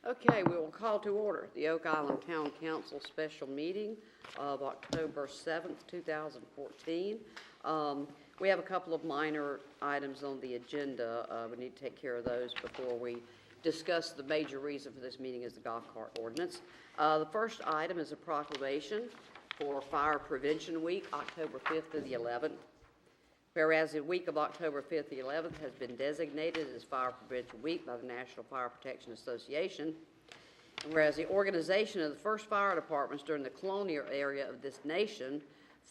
Okay, we will call to order the Oak Island Town Council special meeting of October 7th, 2014. We have a couple of minor items on the agenda. We need to take care of those before we discuss the major reason for this meeting is the golf cart ordinance. The first item is a proclamation for Fire Prevention Week, October 5th to the 11th. Whereas the week of October 5th to the 11th has been designated as Fire Prevention Week by the National Fire Protection Association, and whereas the organization of the first fire departments during the colonial era of this nation,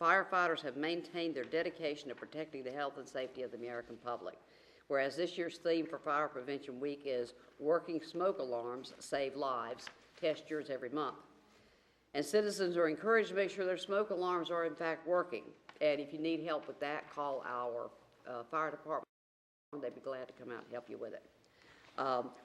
firefighters have maintained their dedication to protecting the health and safety of the American public. Whereas this year's theme for Fire Prevention Week is Working Smoke Alarms Save Lives, test yours every month. And citizens are encouraged to make sure their smoke alarms are in fact working. And if you need help with that, call our fire department. They'd be glad to come out and help you with it.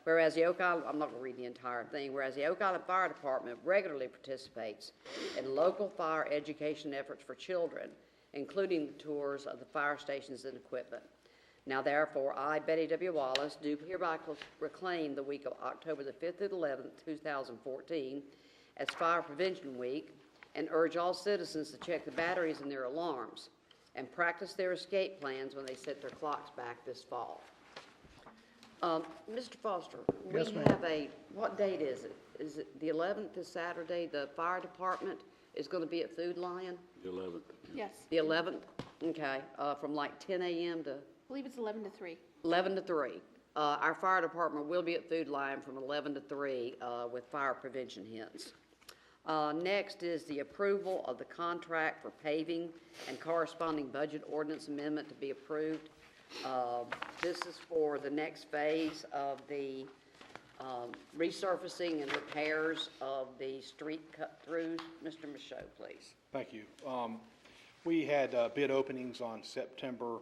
Whereas the Oak Island, I'm not going to read the entire thing, whereas the Oak Island Fire Department regularly participates in local fire education efforts for children, including tours of the fire stations and equipment. Now therefore, I, Betty W. Wallace, do hereby proclaim the week of October the 5th to the 11th, 2014 as Fire Prevention Week, and urge all citizens to check the batteries in their alarms and practice their escape plans when they set their clocks back this fall. Mr. Foster, Yes, we ma'am. have what date is it? Is it the 11th, this Saturday? The fire department is going to be at Food Lion? The 11th. Yes, The 11th? Okay, from like 10 a.m. to I believe it's 11 to 3. 11 to 3. Our fire department will be at Food Lion from 11 to 3 with fire prevention hints. Next is the approval of the contract for paving and corresponding budget ordinance amendment to be approved. This is for the next phase of the resurfacing and repairs of the street cut-throughs. Mr. Michaud, please. Thank you. We had bid openings on September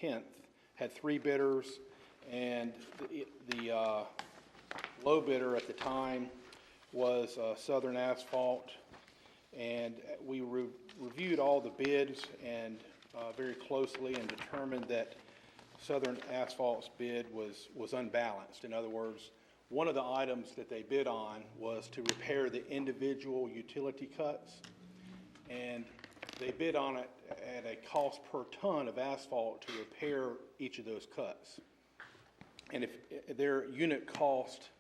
10th, had 3 bidders, and the low bidder at the time was Southern Asphalt, and we reviewed all the bids and very closely and determined that Southern Asphalt's bid was unbalanced. In other words, one of the items that they bid on was to repair the individual utility cuts, and they bid on it at a cost per ton of asphalt to repair each of those cuts. And if their unit cost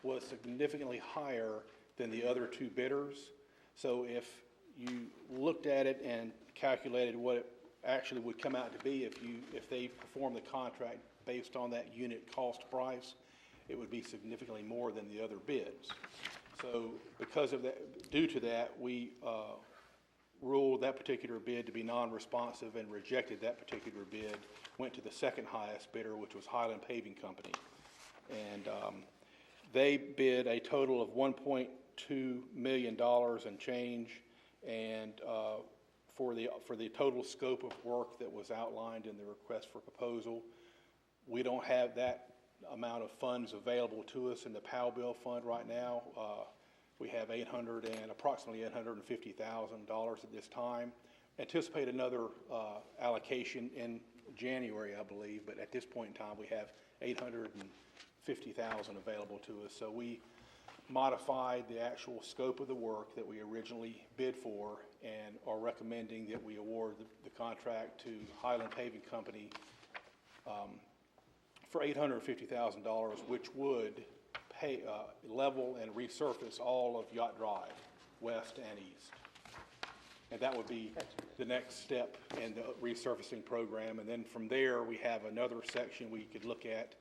was significantly higher than the other 2 bidders. So if you looked at it and calculated what it actually would come out to be if they performed the contract based on that unit cost price, it would be significantly more than the other bids. So because of that, due to that, we ruled that particular bid to be non-responsive and rejected that particular bid, went to the second highest bidder, which was Highland Paving Company. And they bid a total of $1.2 million and change, and for the total scope of work that was outlined in the request for proposal. We don't have that amount of funds available to us in the POW bill fund right now. We have approximately $850,000 at this time. Anticipate another allocation in January, I believe, but at this point in time we have $850,000 available to us. So we modified the actual scope of the work that we originally bid for and are recommending that we award the contract to Highland Paving Company for $850,000, which would pay, level and resurface all of Yacht Drive, west and east. And that would be the next step in the resurfacing program. And then from there, we have another section we could look at,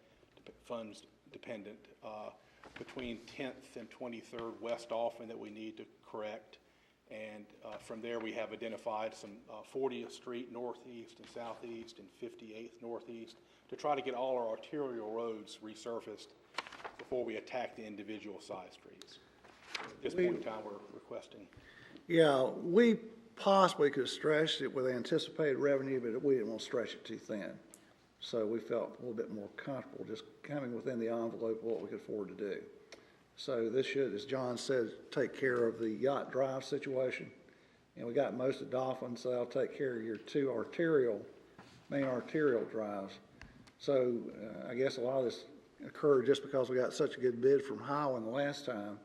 funds dependent, between 10th and 23rd West Dolphin that we need to correct. And from there, we have identified some 40th Street Northeast and Southeast and 58th Northeast to try to get all our arterial roads resurfaced before we attack the individual side streets. At this point in time, we're requesting. Yeah, we possibly could stretch it with anticipated revenue, but we didn't want to stretch it too thin. So we felt a little bit more comfortable just coming within the envelope of what we could afford to do. So this should, as John said, take care of the Yacht Drive situation. And we got most of Dolphin, so that'll take care of your 2 main arterial drives. So I guess a lot of this occurred just because we got such a good bid from Highland the last time.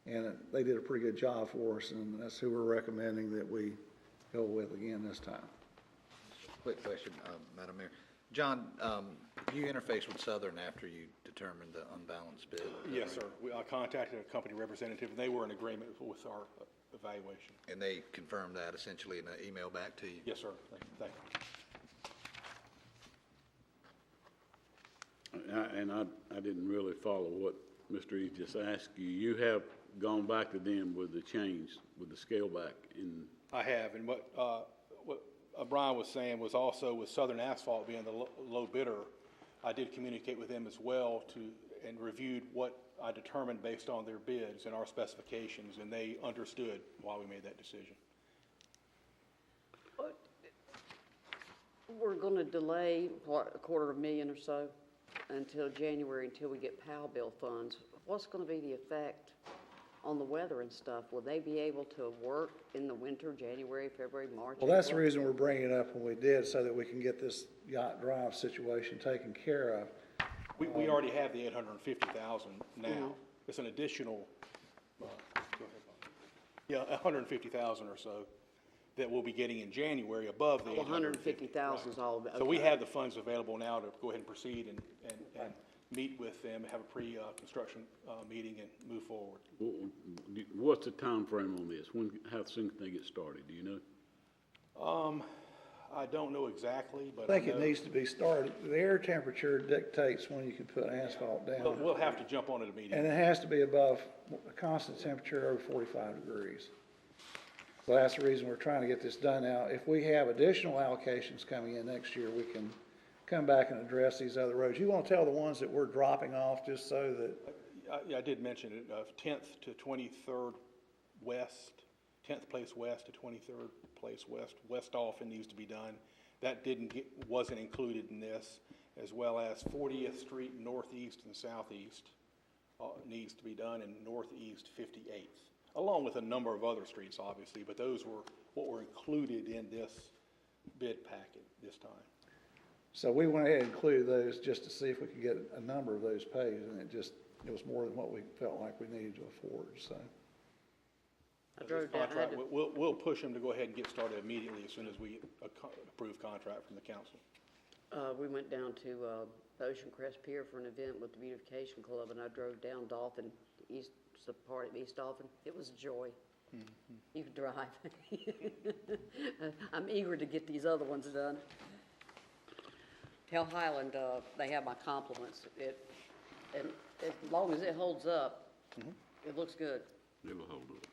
And they did a pretty good job for us, and that's who we're recommending that we go with again this time. Quick question, Madam Mayor. John, you interfaced with Southern after you determined the unbalanced bid? Yes, sir. I contacted a company representative, and they were in agreement with our evaluation. And they confirmed that essentially in an email back to you? Yes, sir. Thank you. And I didn't really follow what Mr. Eves just asked you. You have gone back to them with the change, with the scale back in. I have, and what Brian was saying was also with Southern Asphalt being the low bidder, I did communicate with them as well and reviewed what I determined based on their bids and our specifications, and they understood why we made that decision. We're gonna delay, what, $250,000 or so until January, until we get POW bill funds. What's gonna be the effect on the weather and stuff? Will they be able to work in the winter, January, February, March? Well, that's the April? reason we're bringing it up when we did, so that we can get this yacht drive situation taken care of. We already have the $850,000 now. It's an additional, go ahead, Bob. Yeah, $150,000 or so that we'll be getting in January above the 150,000 is all of it. So we Okay. have the funds available now to go ahead and proceed and meet with them, have a pre-construction meeting and move forward. What's the time frame on this? How soon can they get started? Do you know? I don't know exactly, but I think it know- needs to be started. The air temperature dictates when you can put asphalt down. We'll have to jump on it And immediately. it has to be above a constant temperature over 45 degrees. So that's the reason we're trying to get this done now. If we have additional allocations coming in next year, we can come back and address these other roads. You want to tell the ones that we're dropping off, just so that, Yeah, I did mention it, 10th to 23rd west, 10th place west to 23rd place west. West Dolphin needs to be done. That wasn't included in this, as well as 40th Street northeast and southeast needs to be done, and northeast 58th, along with a number of other streets, obviously, but those were what were included in this bid packet this time. so we went ahead and included those just to see if we could get a number of those paid, and it was more than what we felt like we needed to afford, so. I drove down, I had to- We'll push them to go ahead and get started immediately as soon as we approve contract from the council. we went down to Ocean Crest Pier for an event with the Beautification Club, and I drove down Dolphin, the part of East Dolphin. It was a joy. You could drive. I'm eager to get these other ones done. Tell Highland they have my compliments. And as long as it holds up, it looks good. It'll hold up.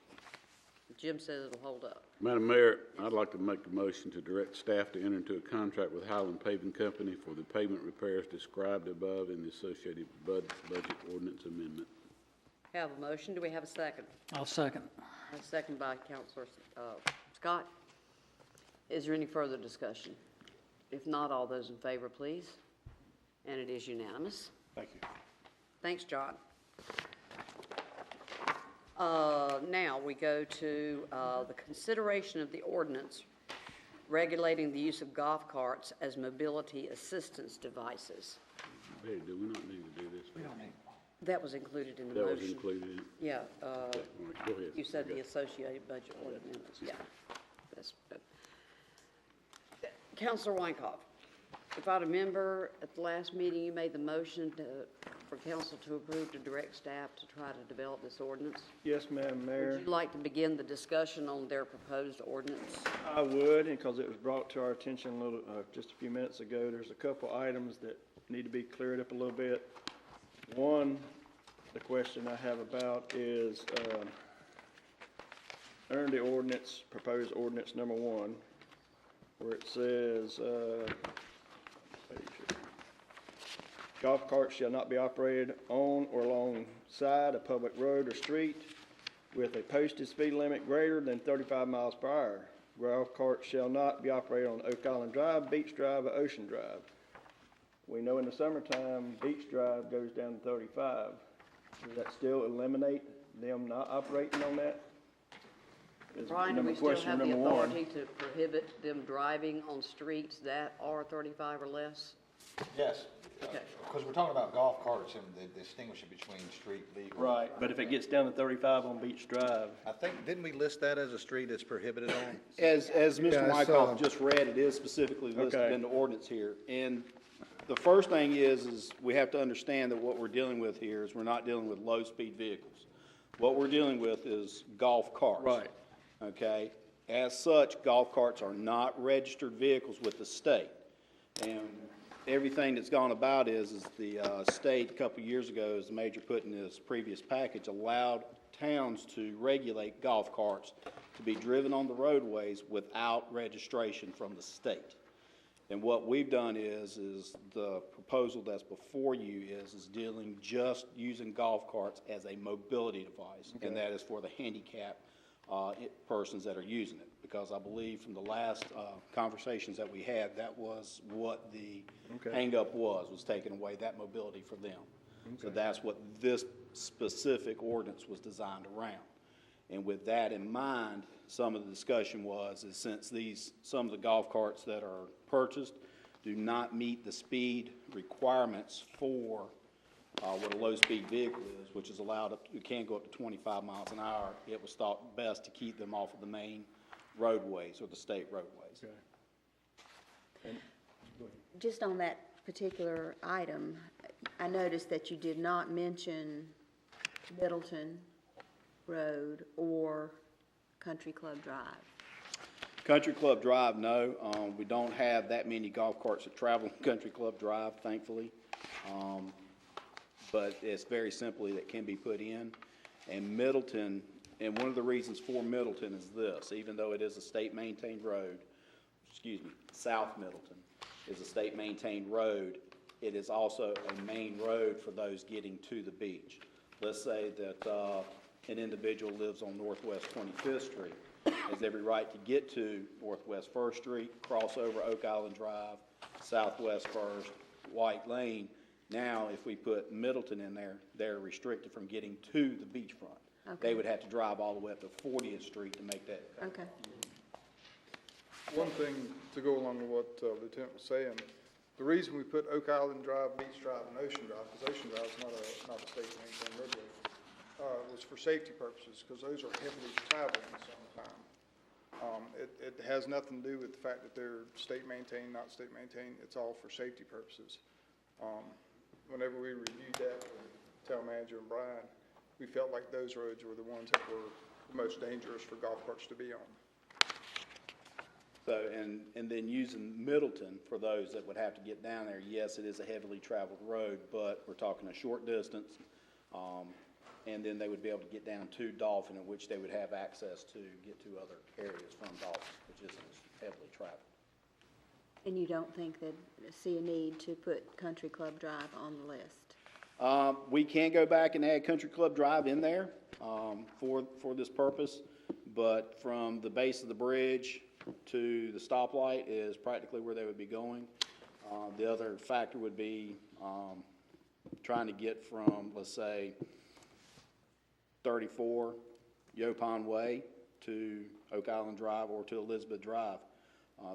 Jim says it'll hold up. Madam Mayor, I'd like to make a motion to direct staff to enter into a contract with Highland Paving Company for the pavement repairs described above in the associated budget ordinance amendment. Have a motion. Do we have a second? I'll second. A second by Councilor Scott. Is there any further discussion? If not, all those in favor, please. And it is unanimous. Thank you. Thanks, John. Now we go to the consideration of the ordinance regulating the use of golf carts as mobility assistance devices. Hey, do we not need to do this? That was included in the That motion. was included in it? Yeah, Okay, all right, go ahead. you said I the got it. associated budget ordinance, yeah. That's good. Counselor Weinkoff, if I remember, at the last meeting, you made the motion for council to approve to direct staff to try to develop this ordinance. Yes, Madam Mayor. Would you like to begin the discussion on their proposed ordinance? I would, because it was brought to our attention just a few minutes ago. There's a couple items that need to be cleared up a little bit. One, the question I have about is under the ordinance, proposed ordinance number 1, where it says, golf carts shall not be operated on or alongside a public road or street with a posted speed limit greater than 35 miles per hour. Golf carts shall not be operated on Oak Island Drive, Beach Drive, or Ocean Drive. We know in the summertime, Beach Drive goes down to 35. Does that still eliminate them not operating on that? Is Brian, do number- we still question have the number one. authority to prohibit them driving on streets that are 35 or less? Yes. Okay. Because we're talking about golf carts and the distinguishing between street vehicles. Right, but if it gets down to 35 on Beach Drive, I think, didn't we list that as a street that's prohibited on? As Mr. Yeah, it's, Wykoff just read, it is specifically listed Okay. in the ordinance here. And the first thing is we have to understand that what we're dealing with here is we're not dealing with low-speed vehicles. What we're dealing with is golf carts. Right. Okay? As such, golf carts are not registered vehicles with the state. And everything that's gone about is the state, a couple of years ago, as the major put in his previous package, allowed towns to regulate golf carts to be driven on the roadways without registration from the state. And what we've done is the proposal that's before you is dealing just using golf carts as a mobility device. And that is for the handicapped persons that are using it. Because I believe from the last conversations that we had, that was what the hangup was taking away that mobility for them. So that's what this specific ordinance was designed around. And with that in mind, some of the discussion is since some of the golf carts that are purchased do not meet the speed requirements for what a low-speed vehicle is, which is allowed it can go up to 25 miles an hour, it was thought best to keep them off of the main roadways or the state roadways. Just on that particular item, I noticed that you did not mention Middleton Road or Country Club Drive. Country Club Drive, no. We don't have that many golf carts that travel Country Club Drive, thankfully. But it's very simply that can be put in. And Middleton, and one of the reasons for Middleton is this, even though it is a state-maintained road, South Middleton is a state-maintained road, it is also a main road for those getting to the beach. Let's say that an individual lives on Northwest 25th Street, has every right to get to Northwest 1st Street, cross over Oak Island Drive, Southwest 1st, White Lane. Now, if we put Middleton in there, they're restricted from getting to the beachfront. Okay. They would have to drive all the way up to 40th Street to make that. Okay. One thing to go along with what Lieutenant was saying, the reason we put Oak Island Drive, Beach Drive, and Ocean Drive, because Ocean Drive is not a state maintained roadway, was for safety purposes, because those are heavily traveled in the summertime. It has nothing to do with the fact that they're state maintained, not state maintained. It's all for safety purposes. Whenever we reviewed that with Town Manager and Brian, we felt like those roads were the ones that were the most dangerous for golf carts to be on. So, and then using Middleton for those that would have to get down there, yes, it is a heavily traveled road, but we're talking a short distance. And then they would be able to get down to Dolphin, in which they would have access to get to other areas from Dolphin, which isn't as heavily traveled. And you don't think that see a need to put Country Club Drive on the list? We can go back and add Country Club Drive in there for this purpose, but from the base of the bridge to the stoplight is practically where they would be going. The other factor would be trying to get from, let's say, 34 Yopon Way to Oak Island Drive or to Elizabeth Drive.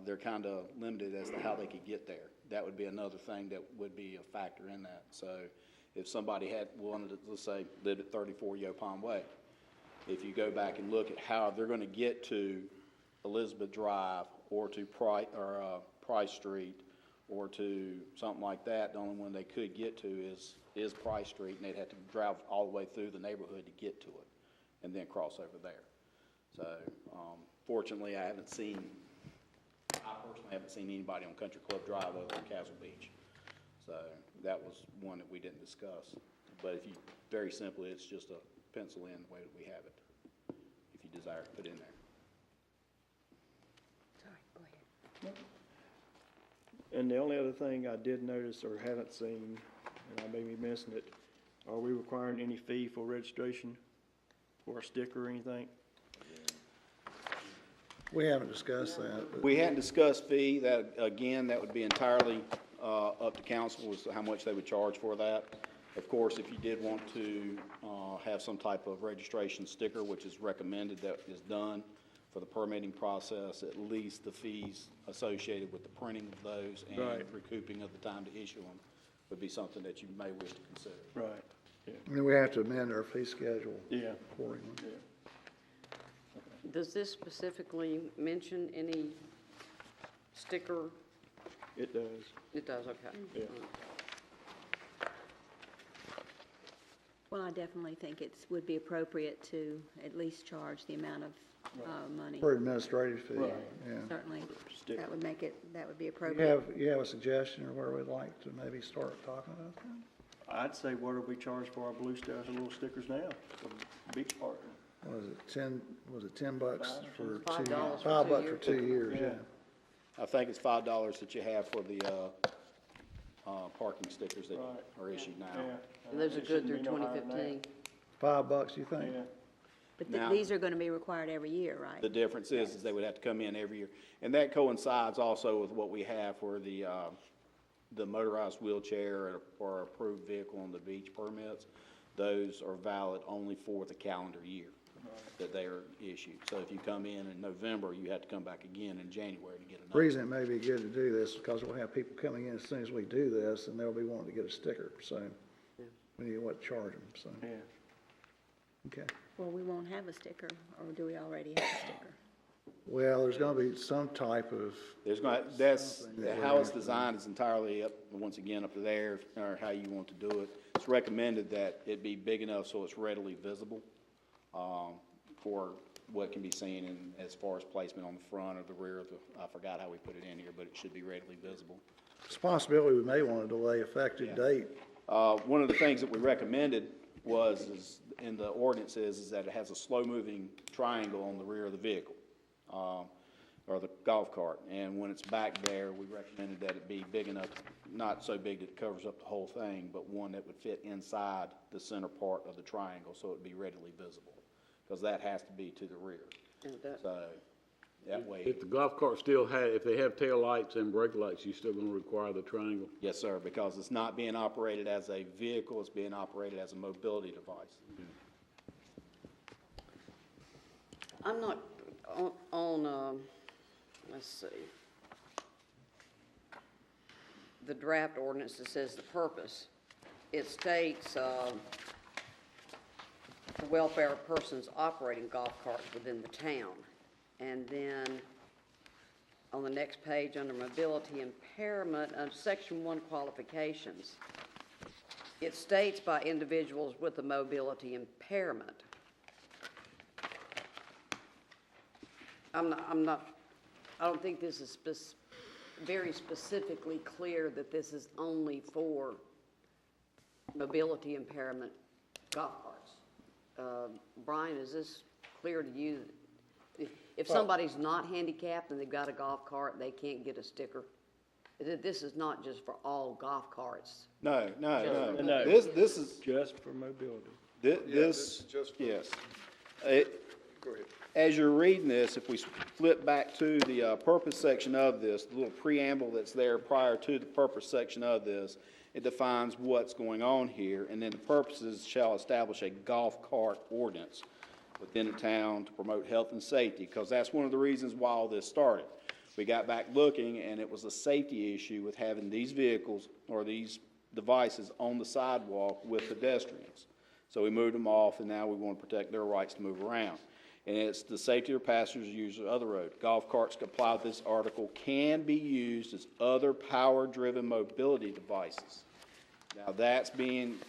They're kind of limited as to how they could get there. That would be another thing that would be a factor in that. So if somebody had wanted to, let's say, lived at 34 Yopon Way, if you go back and look at how they're going to get to Elizabeth Drive or to Price Street or to something like that, the only one they could get to is Price Street, and they'd have to drive all the way through the neighborhood to get to it and then cross over there. So fortunately, I personally haven't seen anybody on Country Club Drive over in Castle Beach. So that was one that we didn't discuss. But if you, very simply, it's just a pencil in the way that we have it, if you desire to put in there. Sorry, go ahead. and the only other thing I did notice or haven't seen, and I may be missing it, are we requiring any fee for registration or a sticker or anything? We haven't discussed that, but We hadn't discussed fee. That, again, that would be entirely up to council as to how much they would charge for that. Of course, if you did want to have some type of registration sticker, which is recommended that is done for the permitting process, at least the fees associated with the printing of those and Right. recouping of the time to issue them would be something that you may wish to consider. Right, yeah, And then we have to amend our fee schedule yeah, accordingly. yeah. Does this specifically mention any sticker? It does, It does, okay. yeah. Well, I definitely think would be appropriate to at least charge the amount of, money. For administrative fee, Right. yeah. Certainly, Sticker. that would make it, that would be You appropriate. you have a suggestion of where we'd like to maybe start talking about that? I'd say what do we charge for our blue stars and little stickers now, for the beach park? Was it $10 for $5 2, for $5 2 for 2 years, yeah. Yeah. I think it's $5 that you have for the, parking stickers that Right. are issued now. Yeah. And those are It good shouldn't through be no higher than that. 2015? $5, you think? Yeah. But Now- these are gonna be required every year, right? The difference is they would have to come in every year. And that coincides also with what we have for the motorized wheelchair or approved vehicle on the beach permits. Those are valid only for the calendar year that they are issued. So if you come in November, you have to come back again in January to get The another. reason it may be good to do this is because we'll have people coming in as soon as we do this, and they'll be wanting to get a sticker, so we need to charge them, so, Yeah. okay. Well, we won't have a sticker, or do we already have a sticker? Well, there's gonna be some type of, There's going, that's, how it's designed is entirely up, once again, up to there, or how you want to do it. It's recommended that it be big enough so it's readily visible, for what can be seen in, as far as placement on the front or the rear of the, I forgot how we put it in here, but it should be readily visible. it's a possibility we may wanna delay effective date. One of the things that we recommended is in the ordinance is that it has a slow-moving triangle on the rear of the vehicle, or the golf cart. And when it's back there, we recommended that it be big enough, not so big that it covers up the whole thing, but one that would fit inside the center part of the triangle, so it'd be readily visible, because that has to be to the rear. And that- So, that way, If the golf cart still if they have tail lights and brake lights, you still gonna require the triangle? Yes, sir, because it's not being operated as a vehicle, it's being operated as a mobility device. I'm not, let's see. The draft ordinance that says the purpose, it states, the welfare of persons operating golf carts within the town. And then on the next page, under mobility impairment, section 1 qualifications, it states by individuals with a mobility impairment. I don't think this is very specifically clear that this is only for mobility impairment golf carts. Brian, is this clear to you? If somebody's not handicapped and they've got a golf cart, they can't get a sticker? This is not just for all golf carts. No. No. This is, Just for mobility. this this, is just for- yes. Go ahead. As you're reading this, if we flip back to the purpose section of this, the little preamble that's there prior to the purpose section of this, it defines what's going on here, and then the purposes shall establish a golf cart ordinance within the town to promote health and safety, because that's one of the reasons why all this started. We got back looking, and it was a safety issue with having these vehicles or these devices on the sidewalk with pedestrians. So we moved them off, and now we want to protect their rights to move around. And it's the safety of passengers use of other road. Golf carts comply with this article can be used as other power-driven mobility devices. Now,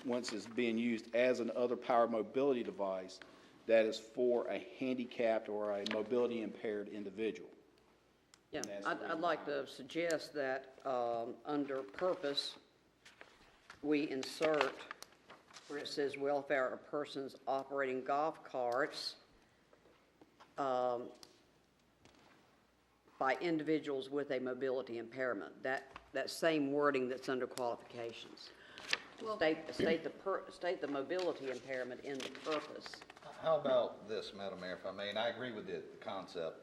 once it's being used as an other power mobility device, that is for a handicapped or a mobility impaired individual. Yeah, that's I'd like to suggest that, under purpose, we insert where it says welfare of persons operating golf carts, by individuals with a mobility impairment. That same wording that's under qualifications. State the mobility impairment in the purpose. How about this, Madam Mayor, if I may, and I agree with the concept.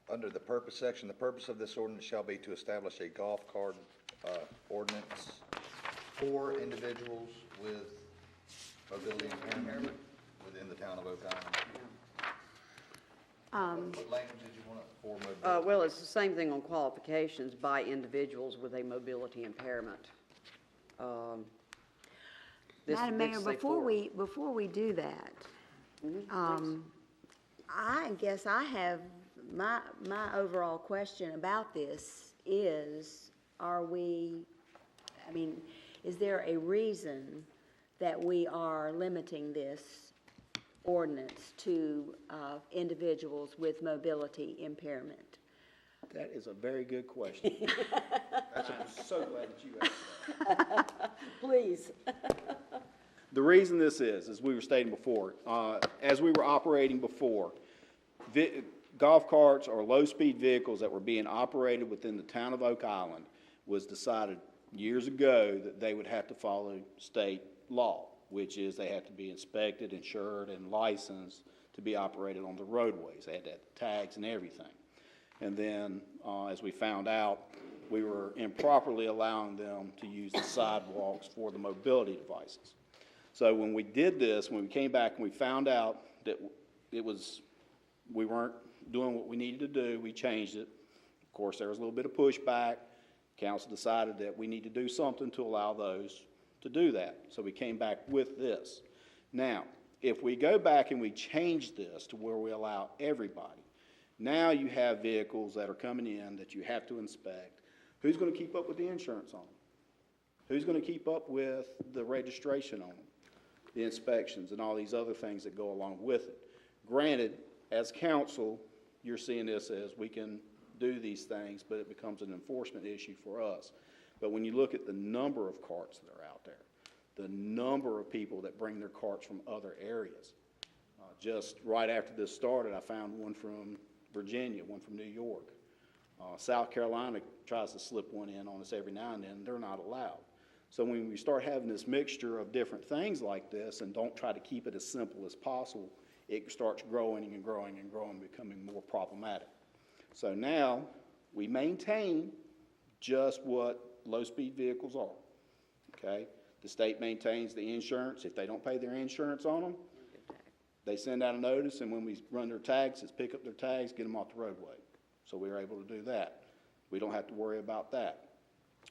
Under the purpose section, the purpose of this ordinance shall be to establish a golf cart ordinance for individuals with mobility impairment within the town of Oak Island. What language did you want it for mobility? Well, it's the same thing on qualifications by individuals with a mobility impairment. This- Madam this Mayor, say before we do that, please. I guess I have, my overall question about this is, is there a reason that we are limiting this ordinance to individuals with mobility impairment? That is a very good question. I'm so glad that you asked that. Please. The reason this is, as we were stating before, as we were operating before, golf carts or low-speed vehicles that were being operated within the town of Oak Island was decided years ago that they would have to follow state law, which is they have to be inspected, insured, and licensed to be operated on the roadways. They had to have tags and everything. And then, as we found out, we were improperly allowing them to use the sidewalks for the mobility devices. So when we did this, when we came back and we found out that we weren't doing what we needed to do, we changed it. Of course, there was a little bit of pushback. Council decided that we need to do something to allow those to do that. So we came back with this. Now, if we go back and we change this to where we allow everybody, now you have vehicles that are coming in that you have to inspect. Who's going to keep up with the insurance on them? Who's going to keep up with the registration on them, the inspections, and all these other things that go along with it? Granted, as council, you're seeing this as we can do these things, but it becomes an enforcement issue for us. But when you look at the number of carts that are out there, the number of people that bring their carts from other areas, just right after this started, I found one from Virginia, one from New York. South Carolina tries to slip one in on us every now and then. They're not allowed. So when we start having this mixture of different things like this and don't try to keep it as simple as possible, it starts growing and growing and growing, becoming more problematic. So now we maintain just what low-speed vehicles are, okay? The state maintains the insurance. If they don't pay their insurance on them, they send out a notice, and when we run their tags, it's pick up their tags, get them off the roadway. So we were able to do that. We don't have to worry about that.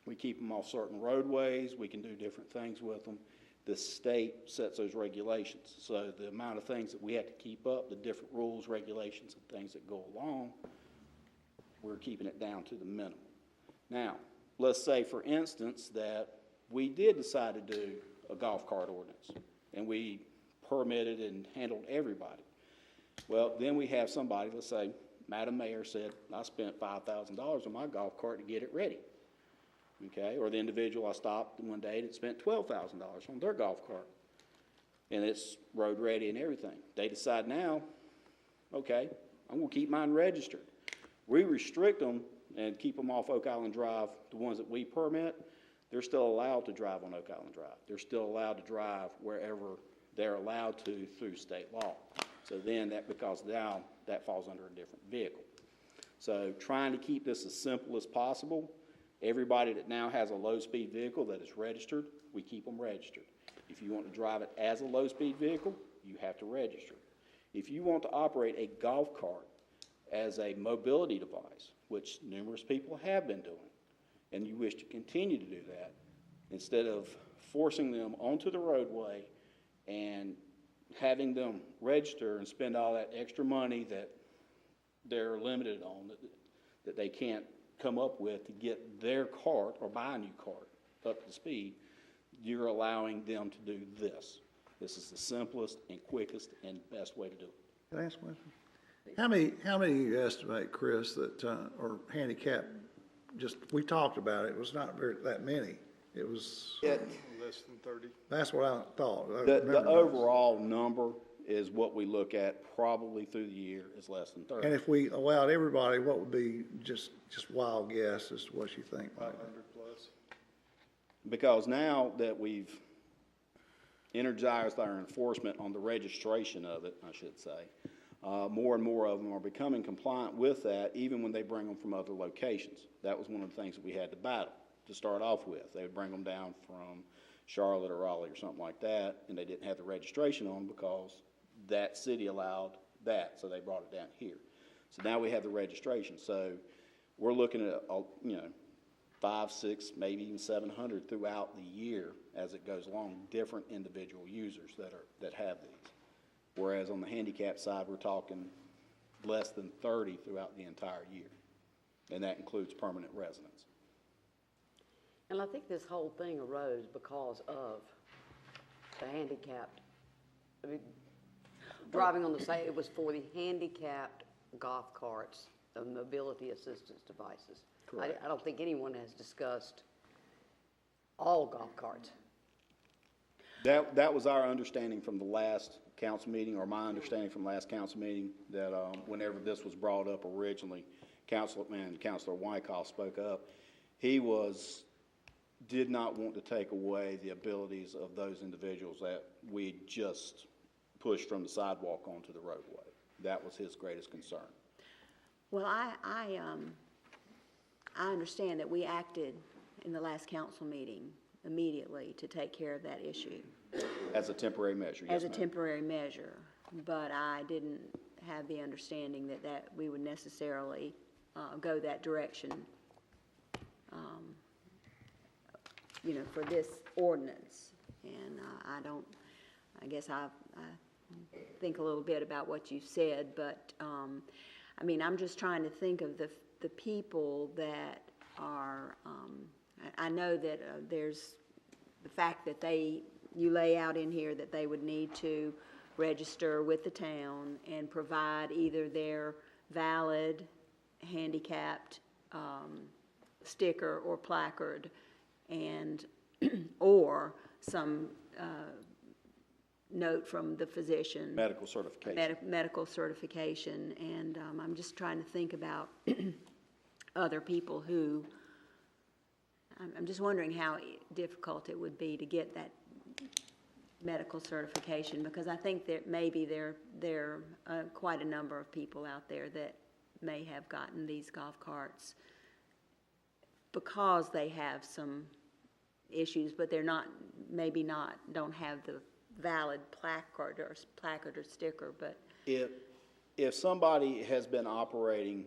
We keep them off certain roadways. We can do different things with them. The state sets those regulations. So the amount of things that we have to keep up, the different rules, regulations, and things that go along, we're keeping it down to the minimum. Now, let's say, for instance, that we did decide to do a golf cart ordinance, and we permitted and handled everybody. Well, then we have somebody, let's say, Madam Mayor said, I spent $5,000 on my golf cart to get it ready. Okay, or the individual I stopped one day that spent $12,000 on their golf cart, and it's road ready and everything. They decide now, okay, I'm gonna keep mine registered. We restrict them and keep them off Oak Island Drive, the ones that we permit. They're still allowed to drive on Oak Island Drive. They're still allowed to drive wherever they're allowed to through state law. So then because now that falls under a different vehicle. So trying to keep this as simple as possible. Everybody that now has a low-speed vehicle that is registered, we keep them registered. If you want to drive it as a low-speed vehicle, you have to register. If you want to operate a golf cart as a mobility device, which numerous people have been doing, and you wish to continue to do that, instead of forcing them onto the roadway and having them register and spend all that extra money that they're limited on, that they can't come up with to get their cart or buy a new cart up to speed, you're allowing them to do this. This is the simplest and quickest and best way to do it. Can I ask a question? How many you estimate, Chris, that are handicapped? Just, we talked about it. It was not that many. It was, Less than 30. that's what I thought. I The remember that. overall number is what we look at probably through the year is less than 30. And if we allowed everybody, what would be just wild guess as to what you think? 500 plus. Because now that we've energized our enforcement on the registration of it, I should say, more and more of them are becoming compliant with that, even when they bring them from other locations. That was one of the things that we had to battle to start off with. They would bring them down from Charlotte or Raleigh or something like that, and they didn't have the registration on because that city allowed that, so they brought it down here. So now we have the registration. So we're looking at, 5, 6, maybe even 700 throughout the year as it goes along, different individual users that have these. Whereas on the handicap side, we're talking less than 30 throughout the entire year. And that includes permanent residents. And I think this whole thing arose because of the handicapped. I mean, driving on the site, it was for the handicapped golf carts, the mobility assistance devices. Correct. I don't think anyone has discussed all golf carts. That was our understanding from the last council meeting, or my understanding from last council meeting, that whenever this was brought up originally, Councilor Wyckoff spoke up. He did not want to take away the abilities of those individuals that we just pushed from the sidewalk onto the roadway. That was his greatest concern. Well, I understand that we acted in the last council meeting immediately to take care of that issue. As a temporary measure, yes, As a ma'am. temporary measure, but I didn't have the understanding that we would necessarily go that direction, for this ordinance. And I guess I think a little bit about what you said, but, I'm just trying to think of the people that are, I know that there's the fact that you lay out in here that they would need to register with the town and provide either their valid handicapped sticker or placard and or some note from the physician. Medical certification. Medical certification, and I'm just trying to think about other people who, I'm just wondering how difficult it would be to get that medical certification, because I think that maybe there are quite a number of people out there that may have gotten these golf carts because they have some issues, but they're not, don't have the valid placard or sticker, but. If somebody has been operating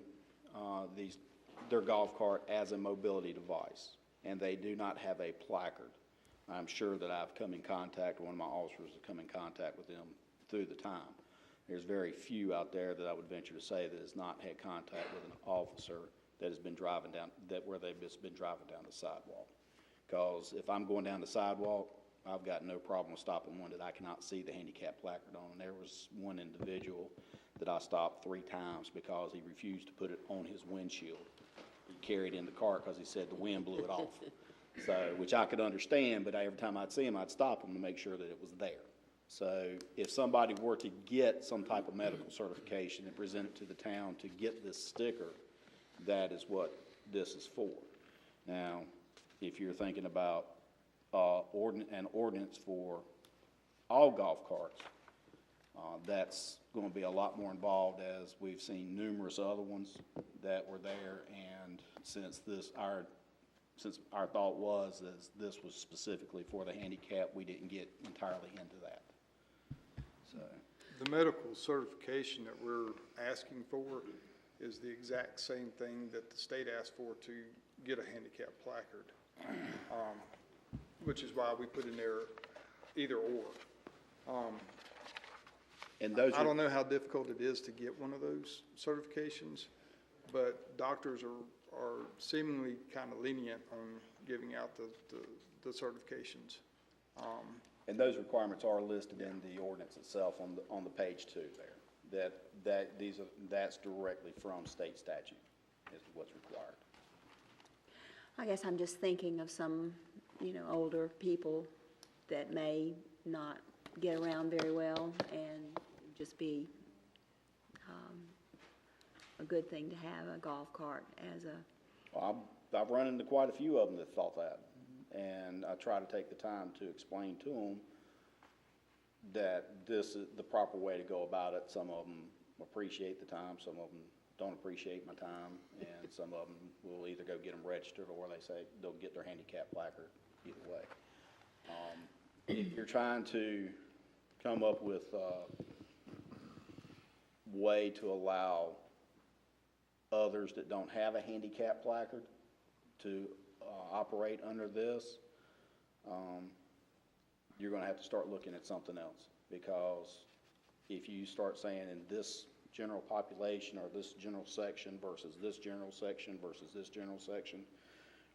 their golf cart as a mobility device and they do not have a placard, I'm sure that I've come in contact, one of my officers has come in contact with them through the time. There's very few out there that I would venture to say that has not had contact with an officer that has been driving down, where they've just been driving down the sidewalk. Because if I'm going down the sidewalk, I've got no problem stopping one that I cannot see the handicap placard on. And there was one individual that I stopped 3 times because he refused to put it on his windshield. He carried in the cart because he said the wind blew it off. So, which I could understand, but every time I'd see him, I'd stop him to make sure that it was there. So if somebody were to get some type of medical certification and present it to the town to get this sticker, that is what this is for. Now, if you're thinking about an ordinance for all golf carts, that's going to be a lot more involved, as we've seen numerous other ones that were there. And since our thought was that this was specifically for the handicap, we didn't get entirely into that. So The medical certification that we're asking for is the exact same thing that the state asked for to get a handicap placard, which is why we put in there either or. and those I don't know how difficult it is to get one of those certifications, but doctors are seemingly kind of lenient on giving out the certifications. And those requirements are listed in the ordinance itself on the page 2 there. That's directly from state statute is what's required. I guess I'm just thinking of some, older people that may not get around very well and just be a good thing to have a golf cart as a. Well, I've run into quite a few of them that thought that, and I try to take the time to explain to them that this is the proper way to go about it. Some of them appreciate the time, some of them don't appreciate my time, and some of them will either go get them registered or they say they'll get their handicap placard, either way. If you're trying to come up with a way to allow others that don't have a handicap placard to operate under this, you're gonna have to start looking at something else. Because if you start saying in this general population or this general section versus this general section versus this general section,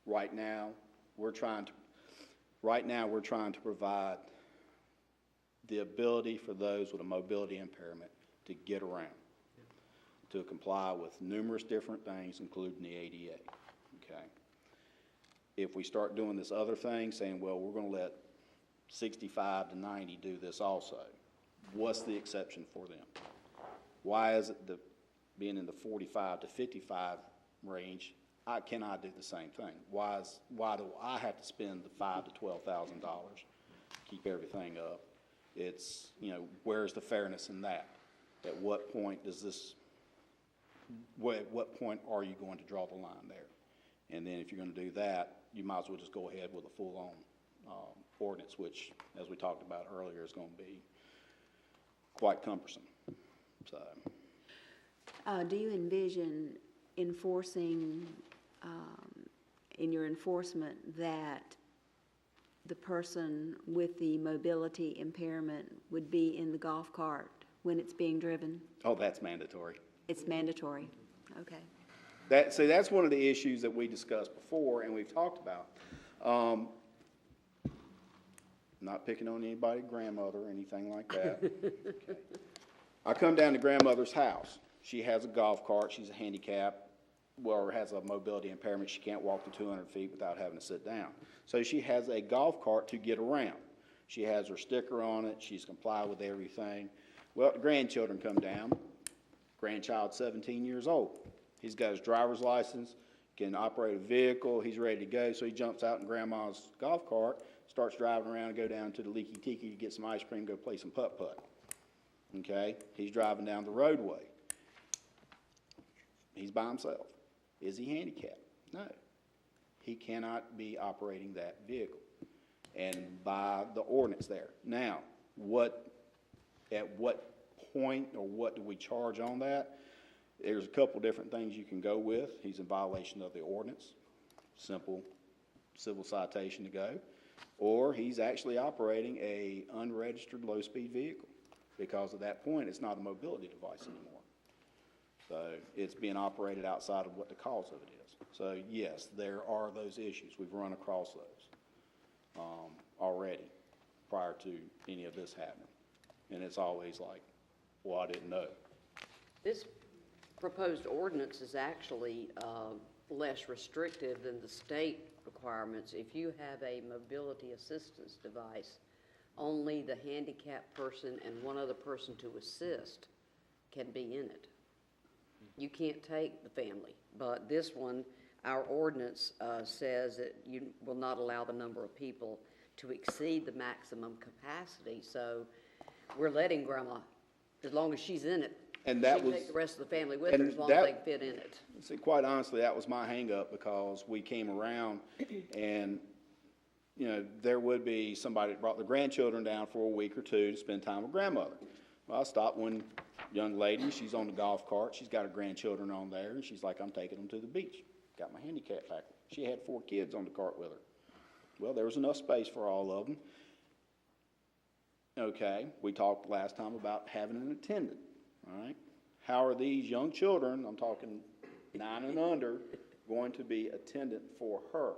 right now we're trying to provide the ability for those with a mobility impairment to get around, to comply with numerous different things, including the ADA, okay? If we start doing this other thing, saying, well, we're gonna let 65 to 90 do this also, what's the exception for them? Why is it being in the 45 to 55 range, I cannot do the same thing? Why do I have to spend the $5,000 to $12,000 to keep everything up? It's, where's the fairness in that? At what point at what point are you going to draw the line there? And then if you're going to do that, you might as well just go ahead with a full-on ordinance, which, as we talked about earlier, is going to be quite cumbersome. So, do you envision enforcing, in your enforcement, that the person with the mobility impairment would be in the golf cart when it's being driven? oh, that's mandatory. It's mandatory, okay. That's one of the issues that we discussed before and we've talked about. Not picking on anybody, grandmother or anything like that. Okay. I come down to grandmother's house. She has a golf cart. She's a handicap, or has a mobility impairment. She can't walk the 200 feet without having to sit down. So she has a golf cart to get around. She has her sticker on it. She's complied with everything. Well, the grandchildren come down. Grandchild 17 years old. He's got his driver's license, can operate a vehicle. He's ready to go. So he jumps out in grandma's golf cart, starts driving around and go down to the Leaky Tiki to get some ice cream, go play some putt-putt. Okay? He's driving down the roadway. He's by himself. Is he handicapped? No. He cannot be operating that vehicle. And by the ordinance there. Now, at what point or what do we charge on that? There's a couple different things you can go with. He's in violation of the ordinance. Simple civil citation to go. Or he's actually operating a unregistered low-speed vehicle. Because at that point, it's not a mobility device anymore. So it's being operated outside of what the cause of it is. So yes, there are those issues. We've run across those already prior to any of this happening. And it's always like, well, I didn't know. This proposed ordinance is actually less restrictive than the state requirements. If you have a mobility assistance device, only the handicapped person and one other person to assist can be in it. You can't take the family, but this one, our ordinance says that you will not allow the number of people to exceed the maximum capacity. So we're letting grandma, as long as she's in it, And that she can was- take the rest of the family with her and as long that- as they can fit in it. See, quite honestly, that was my hang-up because we came around and, there would be somebody that brought the grandchildren down for a week or two to spend time with grandmother. Well, I stopped one young lady, she's on the golf cart, she's got her grandchildren on there, and she's like, I'm taking them to the beach. Got my handicap pack. She had 4 kids on the cart with her. Well, there was enough space for all of them. Okay, we talked last time about having an attendant, all right? How are these young children, I'm talking 9 and under, going to be attendant for her?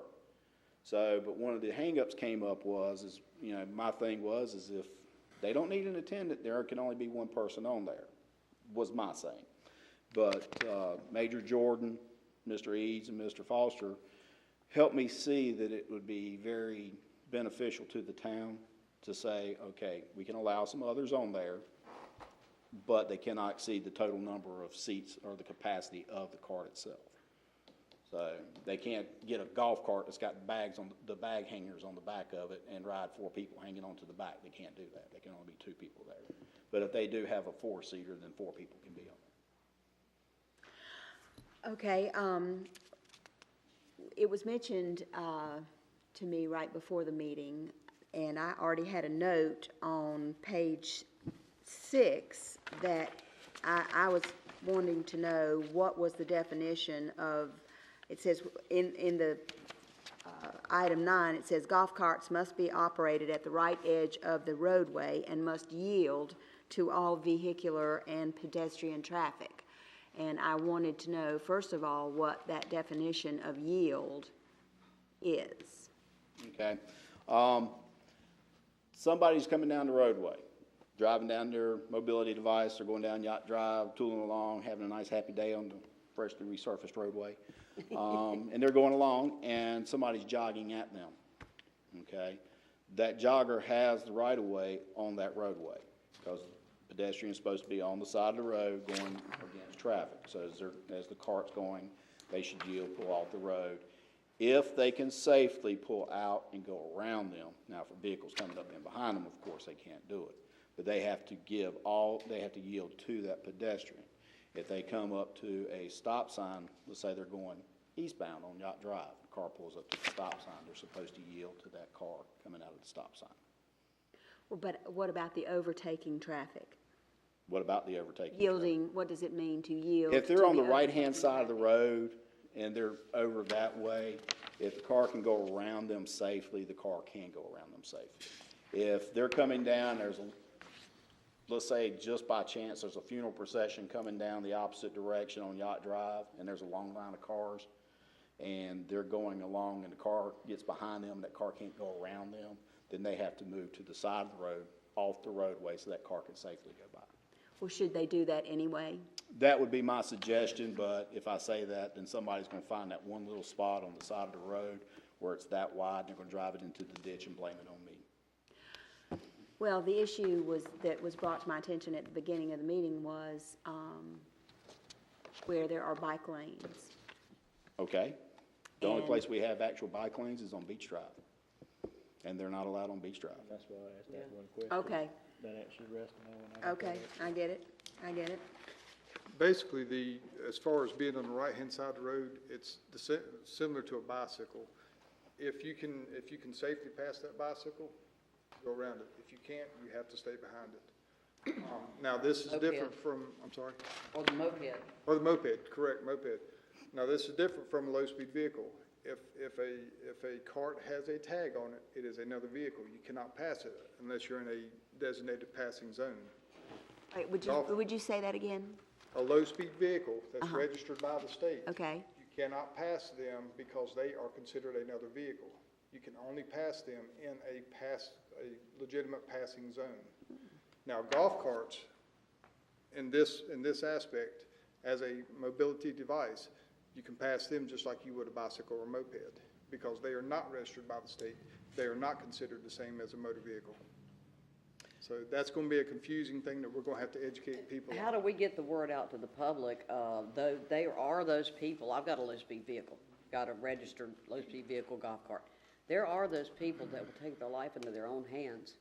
So, but one of the hang-ups came up was, my thing was, is if they don't need an attendant, there can only be one person on there, was my saying. But Major Jordan, Mr. Eads, and Mr. Foster helped me see that it would be very beneficial to the town to say, okay, we can allow some others on there, but they cannot exceed the total number of seats or the capacity of the cart itself. So they can't get a golf cart that's got bags on the bag hangers on the back of it and ride 4 people hanging onto the back. They can't do that. They can only be 2 people there. But if they do have a 4-seater, then 4 people can be on there. Okay, it was mentioned to me right before the meeting, and I already had a note on page 6 that I was wanting to know what was the definition of, it says in the item 9, it says golf carts must be operated at the right edge of the roadway and must yield to all vehicular and pedestrian traffic. And I wanted to know, first of all, what that definition of yield is. Okay. Somebody's coming down the roadway, driving down their mobility device, they're going down Yacht Drive, tooling along, having a nice happy day on the freshly resurfaced roadway. And they're going along and somebody's jogging at them, okay? That jogger has the right of way on that roadway because the pedestrian is supposed to be on the side of the road going against traffic. So as the cart's going, they should yield, pull off the road. If they can safely pull out and go around them, now for vehicles coming up in behind them, of course, they can't do it. But they have to they have to yield to that pedestrian. If they come up to a stop sign, let's say they're going eastbound on Yacht Drive, the car pulls up to the stop sign, they're supposed to yield to that car coming out of the stop sign. Well, but what about the overtaking traffic? What about the overtaking? Yielding, what does it mean to yield? If they're to on the overtaking right-hand side of the traffic? road and they're over that way, if the car can go around them safely, the car can go around them safely. If they're coming down, let's say just by chance, there's a funeral procession coming down the opposite direction on Yacht Drive, and there's a long line of cars, and they're going along and the car gets behind them, that car can't go around them, then they have to move to the side of the road, off the roadway, so that car can safely go by. Well, should they do that anyway? That would be my suggestion, but if I say that, then somebody's gonna find that one little spot on the side of the road where it's that wide, and they're gonna drive it into the ditch and blame it on me. Well, the issue that was brought to my attention at the beginning of the meeting was where there are bike lanes. Okay? The only And- place we have actual bike lanes is on Beach Drive, and they're not allowed on Beach Drive. That's why I asked that one question. Okay, That answered the rest of my one. okay, I get it, I get it. Basically, as far as being on the right-hand side of the road, it's similar to a bicycle. If you can safely pass that bicycle, go around it. If you can't, you have to stay behind it. Now, this is different from, I'm sorry? Or the moped. Or the moped, correct, moped. Now, this is different from a low-speed vehicle. If a cart has a tag on it, it is another vehicle. You cannot pass it unless you're in a designated passing zone. Wait, Golf. would you say that again? A low-speed vehicle that's registered by the state. Okay, You cannot pass them because they are considered another vehicle. You can only pass them in a legitimate passing zone. Now, golf carts, in this aspect, as a mobility device, you can pass them just like you would a bicycle or a moped, because they are not registered by the state. They are not considered the same as a motor vehicle. So that's going to be a confusing thing that we're going to have to educate people on. How do we get the word out to the public? Though there are those people, I've got a low-speed vehicle, got a registered low-speed vehicle golf cart. There are those people that will take their life into their own hands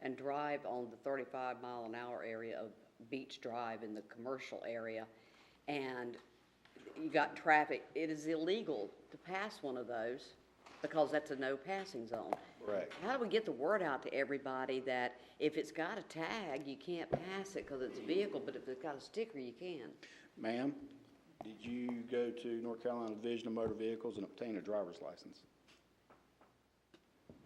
and drive on the 35-mile-an-hour area of Beach Drive in the commercial area, and you got traffic. It is illegal to pass one of those because that's a no passing zone. Correct. How do we get the word out to everybody that if it's got a tag, you can't pass it because it's a vehicle, but if it's got a sticker, you can? Ma'am, did you go to North Carolina Division of Motor Vehicles and obtain a driver's license?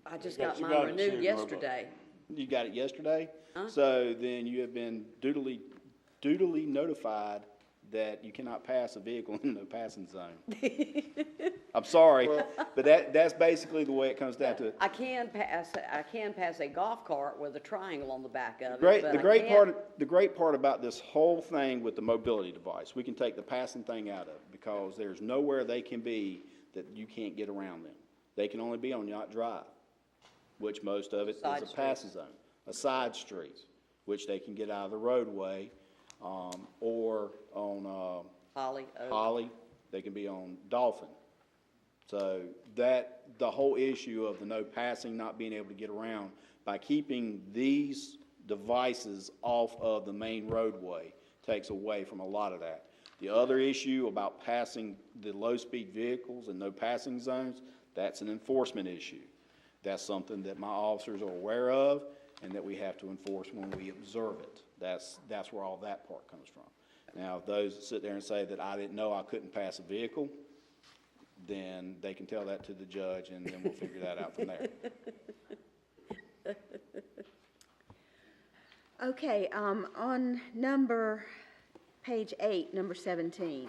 I just Yes, got you mine got it renewed soon, yesterday. You got it yesterday? Huh? So then you have been dutifully notified that you cannot pass a vehicle in the passing zone. I'm sorry, but that's basically the way it comes down to it. I can pass a golf cart with a triangle on the back of it. Great, but the I great can't- part, the great part about this whole thing with the mobility device, we can take the passing thing out of it, because there's nowhere they can be that you can't get around them. They can only be on Yacht Drive, which most of it is Side a street. passing zone, a side street, which they can get out of the roadway, or on, Holly, Oak. Holly, they can be on Dolphin. So the whole issue of the no passing, not being able to get around, by keeping these devices off of the main roadway takes away from a lot of that. The other issue about passing the low-speed vehicles and no passing zones, that's an enforcement issue. That's something that my officers are aware of and that we have to enforce when we observe it. That's where all that part comes from. Now, if those that sit there and say that I didn't know I couldn't pass a vehicle, then they can tell that to the judge, and then we'll figure that out from there. Okay, on page 8, number 17,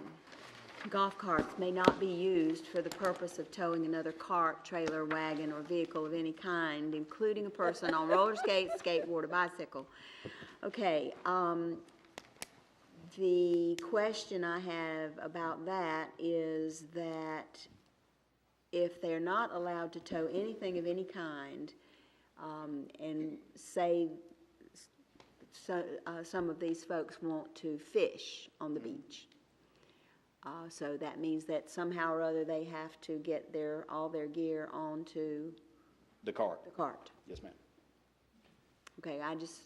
golf carts may not be used for the purpose of towing another cart, trailer, wagon, or vehicle of any kind, including a person on roller skates, skateboard, or bicycle. Okay, the question I have about that is that if they're not allowed to tow anything of any kind, and say some of these folks want to fish on the beach, so that means that somehow or other they have to get all their gear onto The cart. the cart. Yes, ma'am. Okay, I just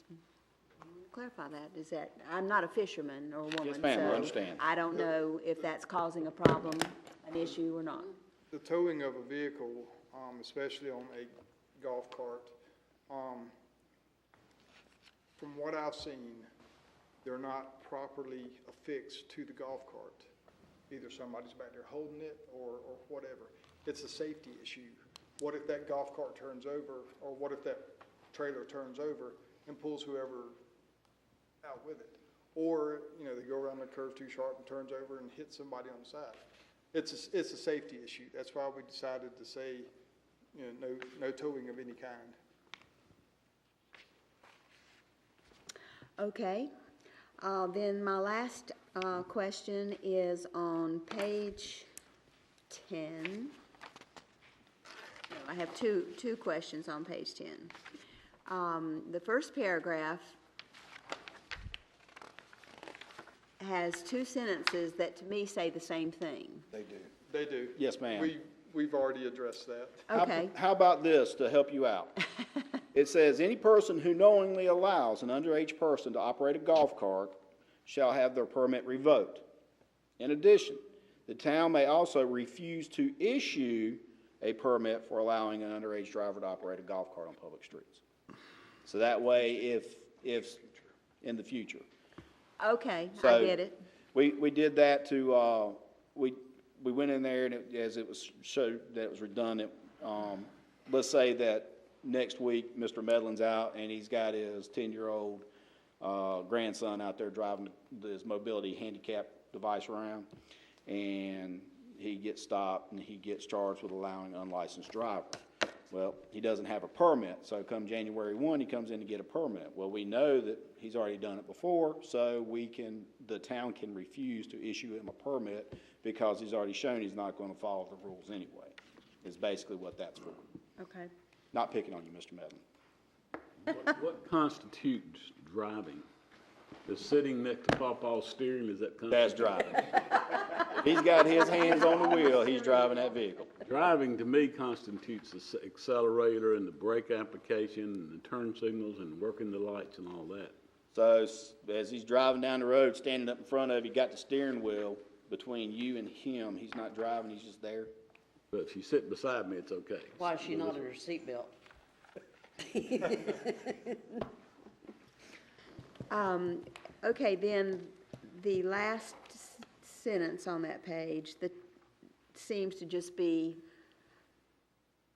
clarify that, is that, I'm not a fisherman or woman. Yes, ma'am, I so understand. I don't know if that's causing a problem, an issue or not. The towing of a vehicle, especially on a golf cart, from what I've seen, they're not properly affixed to the golf cart. Either somebody's back there holding it or whatever. It's a safety issue. What if that golf cart turns over, or what if that trailer turns over and pulls whoever out with it? Or, they go around the curve too sharp and turns over and hits somebody on the side. It's a safety issue. That's why we decided to say, no towing of any kind. Okay, then my last question is on page 10. No, I have two questions on page 10. The first paragraph has two sentences that to me say the same thing. They do. They do. Yes, ma'am. We've already addressed that. Okay. How about this to help you out? It says, any person who knowingly allows an underage person to operate a golf cart shall have their permit revoked. In addition, the town may also refuse to issue a permit for allowing an underage driver to operate a golf cart on public streets. So that way, if in the future. Okay, I So get it. we did that to, we went in there and as it was showed that it was redundant. Let's say that next week, Mr. Medlin's out and he's got his 10-year-old grandson out there driving his mobility handicap device around, and he gets stopped and he gets charged with allowing an unlicensed driver. Well, he doesn't have a permit, so come January 1, he comes in to get a permit. Well, we know that he's already done it before, so the town can refuse to issue him a permit because he's already shown he's not going to follow the rules anyway, is basically what that's for. Okay. Not picking on you, Mr. Medlin. What constitutes driving? The sitting next to Pawpaw's steering, is that That's driving. If he's got his hands on the wheel, he's driving that vehicle. Driving to me constitutes the accelerator and the brake application and the turn signals and working the lights and all that. So as he's driving down the road, standing up in front of you, got the steering wheel between you and him. He's not driving, he's just there. But if she's sitting beside me, it's okay. Why is she not in her seatbelt? Okay, then the last sentence on that page that seems to just be,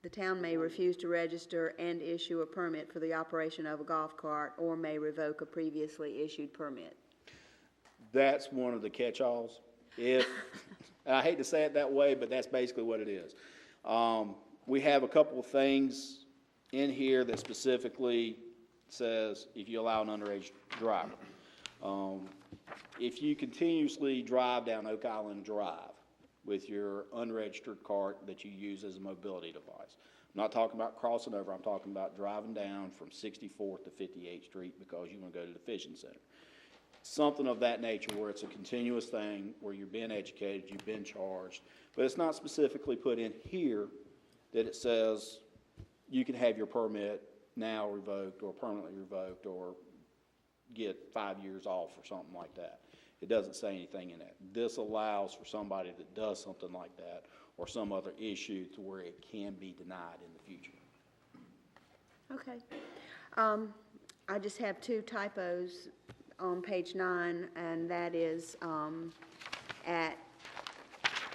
the town may refuse to register and issue a permit for the operation of a golf cart or may revoke a previously issued permit. That's one of the catch-alls. If, I hate to say it that way, but that's basically what it is. We have a couple of things in here that specifically says if you allow an underage driver. If you continuously drive down Oak Island Drive with your unregistered cart that you use as a mobility device, I'm not talking about crossing over, I'm talking about driving down from 64th to 58th Street because you want to go to the fishing center. Something of that nature where it's a continuous thing, where you're being educated, you've been charged, but it's not specifically put in here that it says you can have your permit now revoked or permanently revoked or get 5 years off or something like that. It doesn't say anything in that. This allows for somebody that does something like that or some other issue to where it can be denied in the future. Okay. I just have two typos. on page 9, and that is at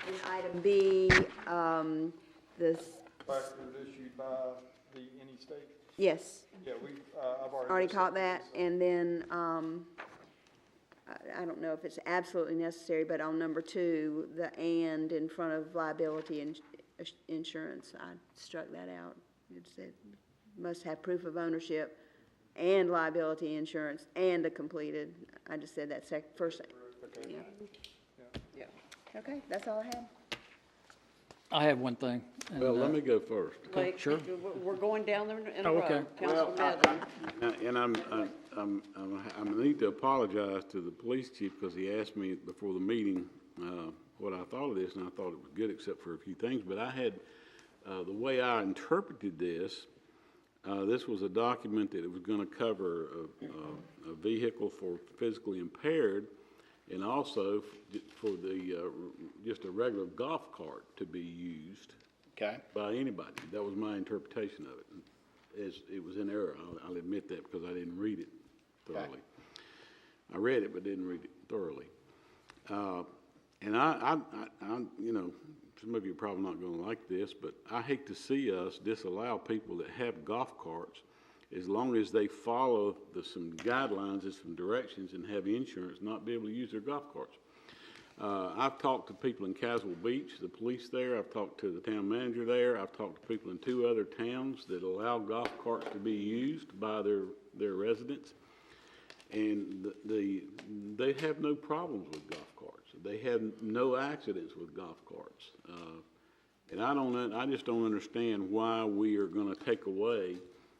in item B, this, Factors issued by any state. yes, Yeah, I've already caught that. And then, I don't know if it's absolutely necessary, but on number 2, the "and" in front of liability insurance, I struck that out. It said, must have proof of ownership and liability insurance and a completed, I just said that first, yeah. Yeah. Okay, that's all I had. I have one thing. and, Well, let me go first. Wait, sure. We're going down there in a Oh, row. okay. Councilman Medlin. And I need to apologize to the police chief because he asked me before the meeting, what I thought of this, and I thought it was good except for a few things, but I had, the way I interpreted this, this was a document that it was gonna cover a vehicle for physically impaired and also for the, just a regular golf cart to be used Okay? by anybody. That was my interpretation of it. It was in error, I'll admit that, because I didn't read it thoroughly. I read it, but didn't read it thoroughly. And I, you know, some of you are probably not gonna like this, but I hate to see us disallow people that have golf carts as long as they follow some guidelines and some directions and have insurance, not be able to use their golf carts. I've talked to people in Caswell Beach, the police there. I've talked to the town manager there. I've talked to people in 2 other towns that allow golf carts to be used by their residents. And they have no problems with golf carts. They have no accidents with golf carts. And I just don't understand why we are gonna take away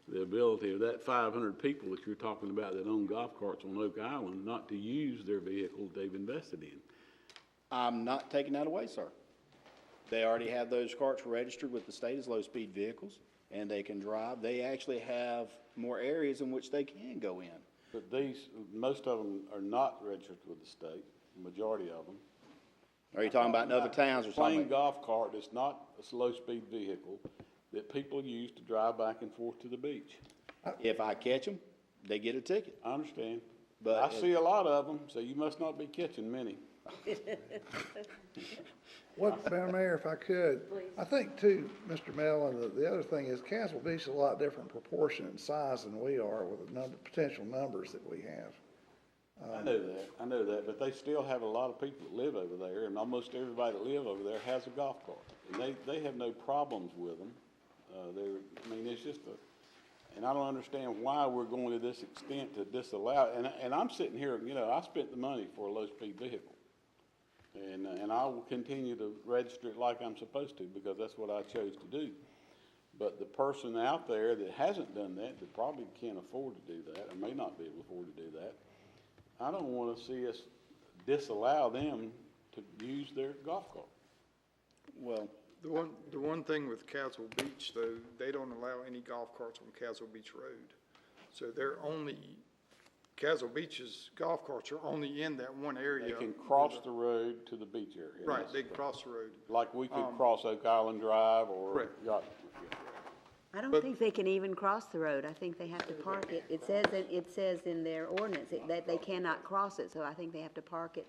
the ability of that 500 people that you're talking about that own golf carts on Oak Island not to use their vehicle they've invested in. I'm not taking that away, sir. They already have those carts registered with the state as low-speed vehicles, and they can drive. They actually have more areas in which they can go in. But most of them are not registered with the state, the majority of them. Are you talking about in other towns or Plain something? golf cart is not a slow-speed vehicle that people use to drive back and forth to the beach. If I catch them, they get a ticket. I understand, But I see a lot of them, so you must not be catching many. Madam Mayor, if I could, I think too, Mr. Mellon, the other thing is Caswell Beach is a lot different proportion and size than we are with the potential numbers that we have. I know that, but they still have a lot of people that live over there, and almost everybody that live over there has a golf cart. And they have no problems with them. It's just and I don't understand why we're going to this extent to disallow, and I'm sitting here, you know, I spent the money for a low-speed vehicle. And I will continue to register it like I'm supposed to, because that's what I chose to do. But the person out there that hasn't done that probably can't afford to do that, or may not be able to afford to do that, I don't want to see us disallow them to use their golf cart. Well, The one thing with Caswell Beach, though, they don't allow any golf carts on Caswell Beach Road. So Caswell Beach's golf carts are only in that one area. They can cross the road to the beach area. Right, they can cross the road. Like we could cross Oak Island Drive or Correct. Yacht. I don't think they can even cross the road. I think they have to park it. It says in their ordinance that they cannot cross it, so I think they have to park it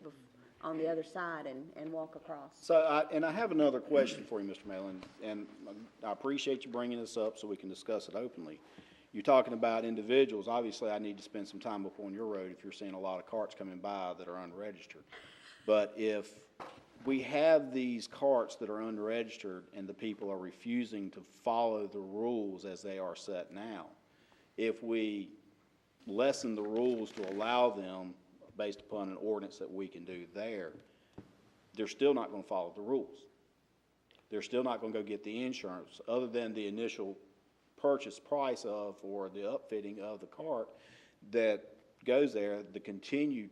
on the other side and walk across. so I have another question for you, Mr. Mellon, and I appreciate you bringing this up so we can discuss it openly. You're talking about individuals. Obviously, I need to spend some time up on your road if you're seeing a lot of carts coming by that are unregistered. But if we have these carts that are unregistered and the people are refusing to follow the rules as they are set now, if we lessen the rules to allow them based upon an ordinance that we can do there, they're still not going to follow the rules. They're still not going to go get the insurance other than the initial purchase price of or the upfitting of the cart that goes there, the continued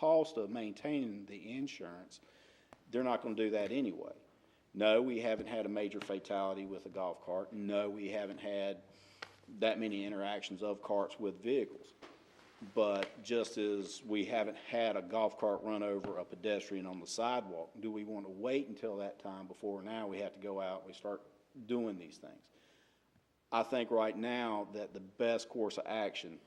cost of maintaining the insurance. They're not going to do that anyway. No, we haven't had a major fatality with a golf cart. No, we haven't had that many interactions of carts with vehicles. But just as we haven't had a golf cart run over a pedestrian on the sidewalk, do we want to wait until that time before now we have to go out and we start doing these things? I think right now that the best course of action,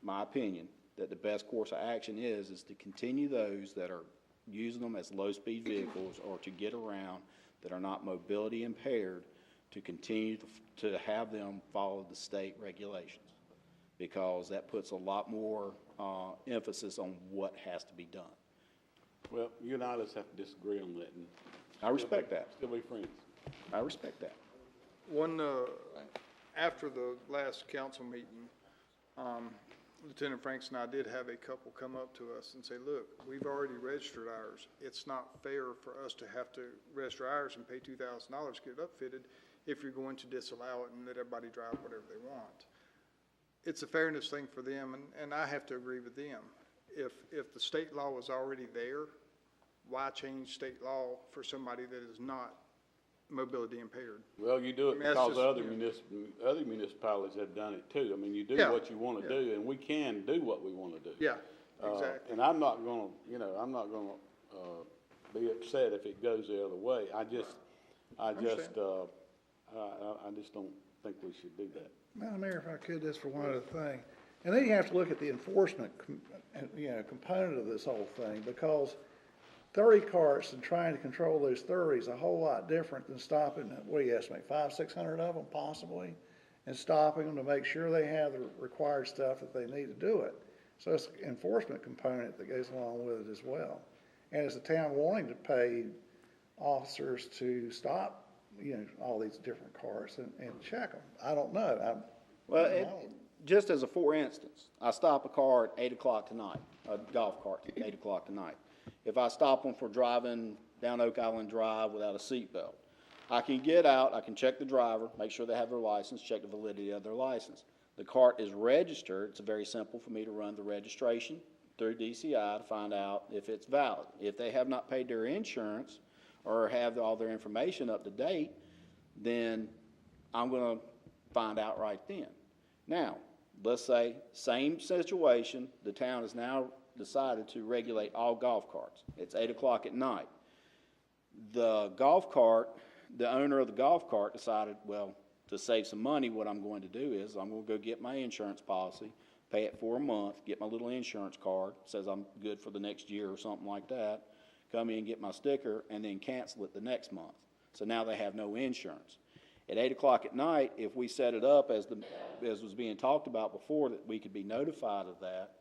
my opinion, that the best course of action is to continue those that are using them as low-speed vehicles or to get around that are not mobility impaired, to continue to have them follow the state regulations, because that puts a lot more emphasis on what has to be done. Well, you and I just have to disagree on that, and I respect that. still be friends. I respect that. After the last council meeting, Lieutenant Franks and I did have a couple come up to us and say, look, we've already registered ours. It's not fair for us to have to register ours and pay $2,000 to get it upfitted if you're going to disallow it and let everybody drive whatever they want. It's a fairness thing for them, and I have to agree with them. If the state law was already there, why change state law for somebody that is not mobility impaired? Well, you do it I mean, that's because just, other municipalities have done it too. I mean, you do Yeah, what you want to do, and we can do what we want to do. Yeah, exactly. And I'm not gonna, be upset if it goes the other way. I just don't think we should do that. Madam Mayor, if I could, just for one other thing. And then you have to look at the enforcement, component of this whole thing, because 30 carts and trying to control those 30 is a whole lot different than stopping, what do you estimate, 500-600 of them possibly, and stopping them to make sure they have the required stuff that they need to do it. So it's an enforcement component that goes along with it as well. And is the town wanting to pay officers to stop, all these different carts and check them? I don't know. Just as a for instance, I stop a car at 8 o'clock tonight, a golf cart at 8 o'clock tonight. If I stop them for driving down Oak Island Drive without a seatbelt, I can get out, I can check the driver, make sure they have their license, check the validity of their license. The cart is registered. It's very simple for me to run the registration through DCI to find out if it's valid. If they have not paid their insurance or have all their information up to date, then I'm going to find out right then. Now, let's say, same situation, the town has now decided to regulate all golf carts. It's 8 o'clock at night. The golf cart, the owner of the golf cart decided, well, to save some money, what I'm going to do is I'm going to go get my insurance policy, pay it for a month, get my little insurance card, says I'm good for the next year or something like that, come in, get my sticker, and then cancel it the next month. So now they have no insurance. At 8 o'clock at night, if we set it up as was being talked about before, that we could be notified of that,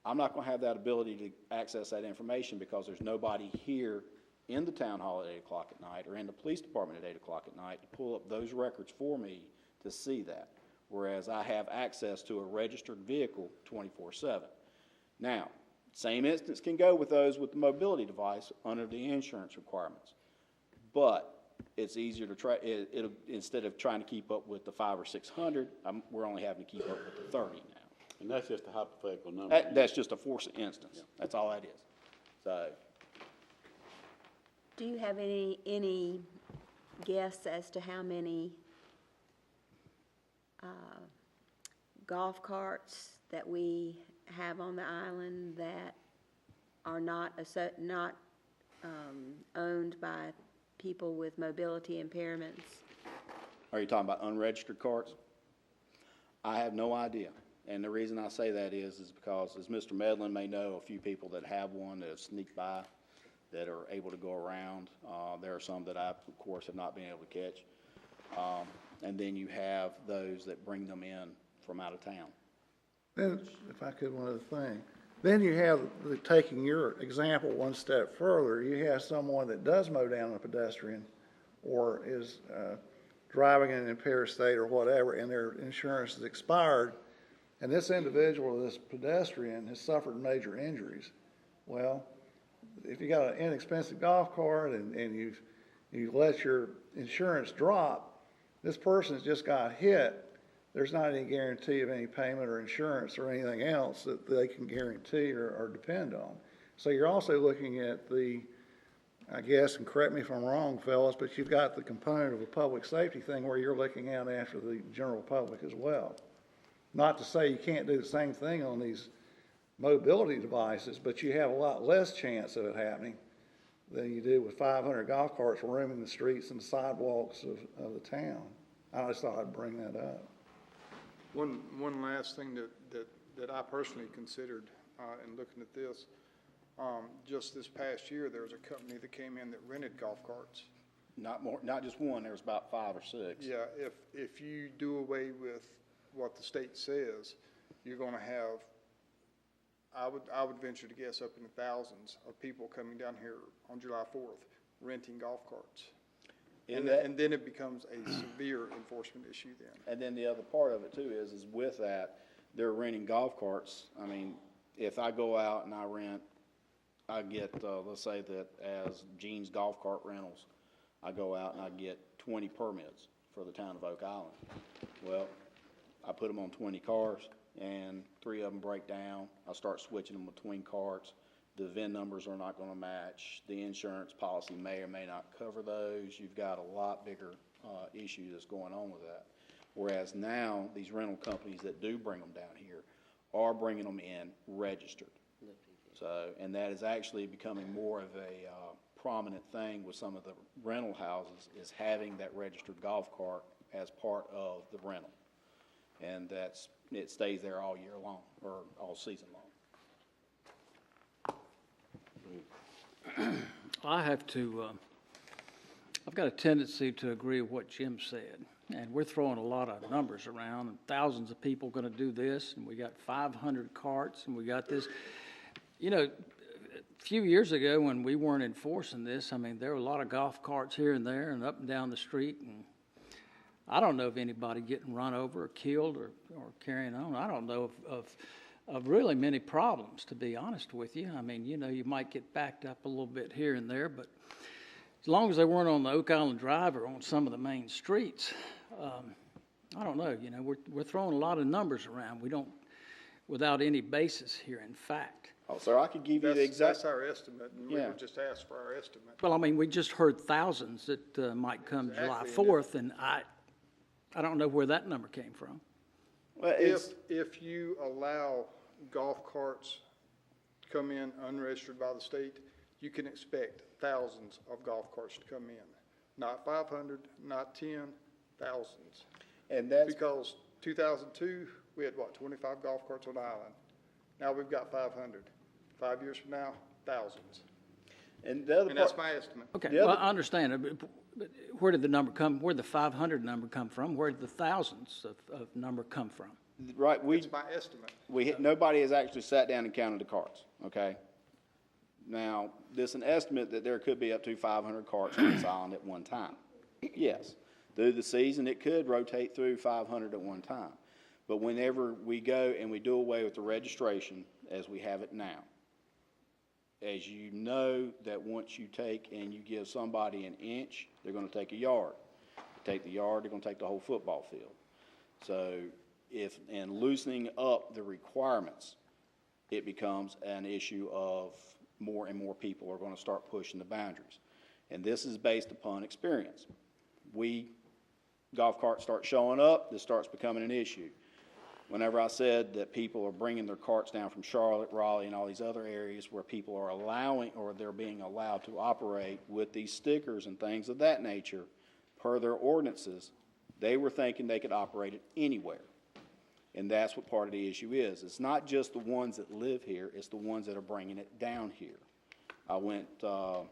I'm not going to have that ability to access that information because there's nobody here in the town hall at 8 o'clock at night or in the police department at 8 o'clock at night to pull up those records for me to see that, whereas I have access to a registered vehicle 24/7. Now, same instance can go with those with the mobility device under the insurance requirements, but it's easier to try, instead of trying to keep up with the 500 or 600, we're only having to keep up with the 30 now. And that's just a hypothetical number. That's just a force instance. Yeah. That's all that is. So, Do you have any guess as to how many golf carts that we have on the island that are not owned by people with mobility impairments? are you talking about unregistered carts? I have no idea. And the reason I say that is because, as Mr. Medlin may know, a few people that have one that have sneaked by, that are able to go around. There are some that I, of course, have not been able to catch. And then you have those that bring them in from out of town. Then, if I could, one other thing. Then you have, taking your example one step further, you have someone that does mow down a pedestrian or is driving in an impaired state or whatever, and their insurance is expired, and this individual, this pedestrian, has suffered major injuries. Well, if you got an inexpensive golf cart and you let your insurance drop, this person's just got hit. There's not any guarantee of any payment or insurance or anything else that they can guarantee or depend on. So you're also looking at the, I guess, and correct me if I'm wrong, fellas, but you've got the component of a public safety thing where you're looking out after the general public as well. Not to say you can't do the same thing on these mobility devices, but you have a lot less chance of it happening than you do with 500 golf carts roaming the streets and the sidewalks of the town. I just thought I'd bring that up. One last thing that that I personally considered, in looking at this. Just this past year, there was a company that came in that rented golf carts. Not just one, there was about 5 or 6. Yeah, if you do away with what the state says, you're gonna have, I would venture to guess up in the thousands of people coming down here on July 4th, renting golf carts. And then it becomes a severe enforcement issue then. And then the other part of it too is with that, they're renting golf carts. I mean, if I go out and I get, let's say that as Gene's Golf Cart Rentals, I go out and I get 20 permits for the town of Oak Island. Well, I put them on 20 cars and 3 of them break down. I start switching them between carts. The VIN numbers are not going to match. The insurance policy may or may not cover those. You've got a lot bigger issue that's going on with that. Whereas now, these rental companies that do bring them down here are bringing them in registered. So, and that is actually becoming more of a prominent thing with some of the rental houses, is having that registered golf cart as part of the rental. And it stays there all year long, or all season long. I've got a tendency to agree with what Jim said. And we're throwing a lot of numbers around, and thousands of people going to do this, and we got 500 carts, and we got this. You know, a few years ago when we weren't enforcing this, I mean, there were a lot of golf carts here and there and up and down the street, and I don't know of anybody getting run over or killed or carrying on. I don't know of really many problems, to be honest with you. I mean, you know, you might get backed up a little bit here and there, but as long as they weren't on the Oak Island Drive or on some of the main streets, I don't know. You know, we're throwing a lot of numbers around. We don't, without any basis here in fact. Oh, sir, I could give you the exact. That's our estimate, and we Yeah. were just asked for our estimate. Well, I mean, we just heard thousands that might come July Exactly, 4th, and I don't know where that number came from. Well, If you allow golf carts to come in unregistered by the state, you can expect thousands of golf carts to come in. Not 500, not 10, thousands. and that's Because 2002, we had what, 25 golf carts on the island? Now we've got 500. 5 years from now, thousands. and the other And that's part. my estimate. Okay, The well, other- I understand it, but where did the number come, where did the 500 number come from? Where did the thousands of number come from? Right, It's my estimate. nobody has actually sat down and counted the carts, okay? Now, there's an estimate that there could be up to 500 carts on this island at one time. Yes, through the season, it could rotate through 500 at one time. But whenever we go and we do away with the registration as we have it now, as you know that once you take and you give somebody an inch, they're gonna take a yard. Take the yard, they're gonna take the whole football field. So in loosening up the requirements, it becomes an issue of more and more people are gonna start pushing the boundaries. And this is based upon experience. Golf carts start showing up, this starts becoming an issue. Whenever I said that people are bringing their carts down from Charlotte, Raleigh, and all these other areas where people are allowing, or they're being allowed to operate with these stickers and things of that nature, per their ordinances, they were thinking they could operate it anywhere. And that's what part of the issue is. It's not just the ones that live here, it's the ones that are bringing it down here. I went, I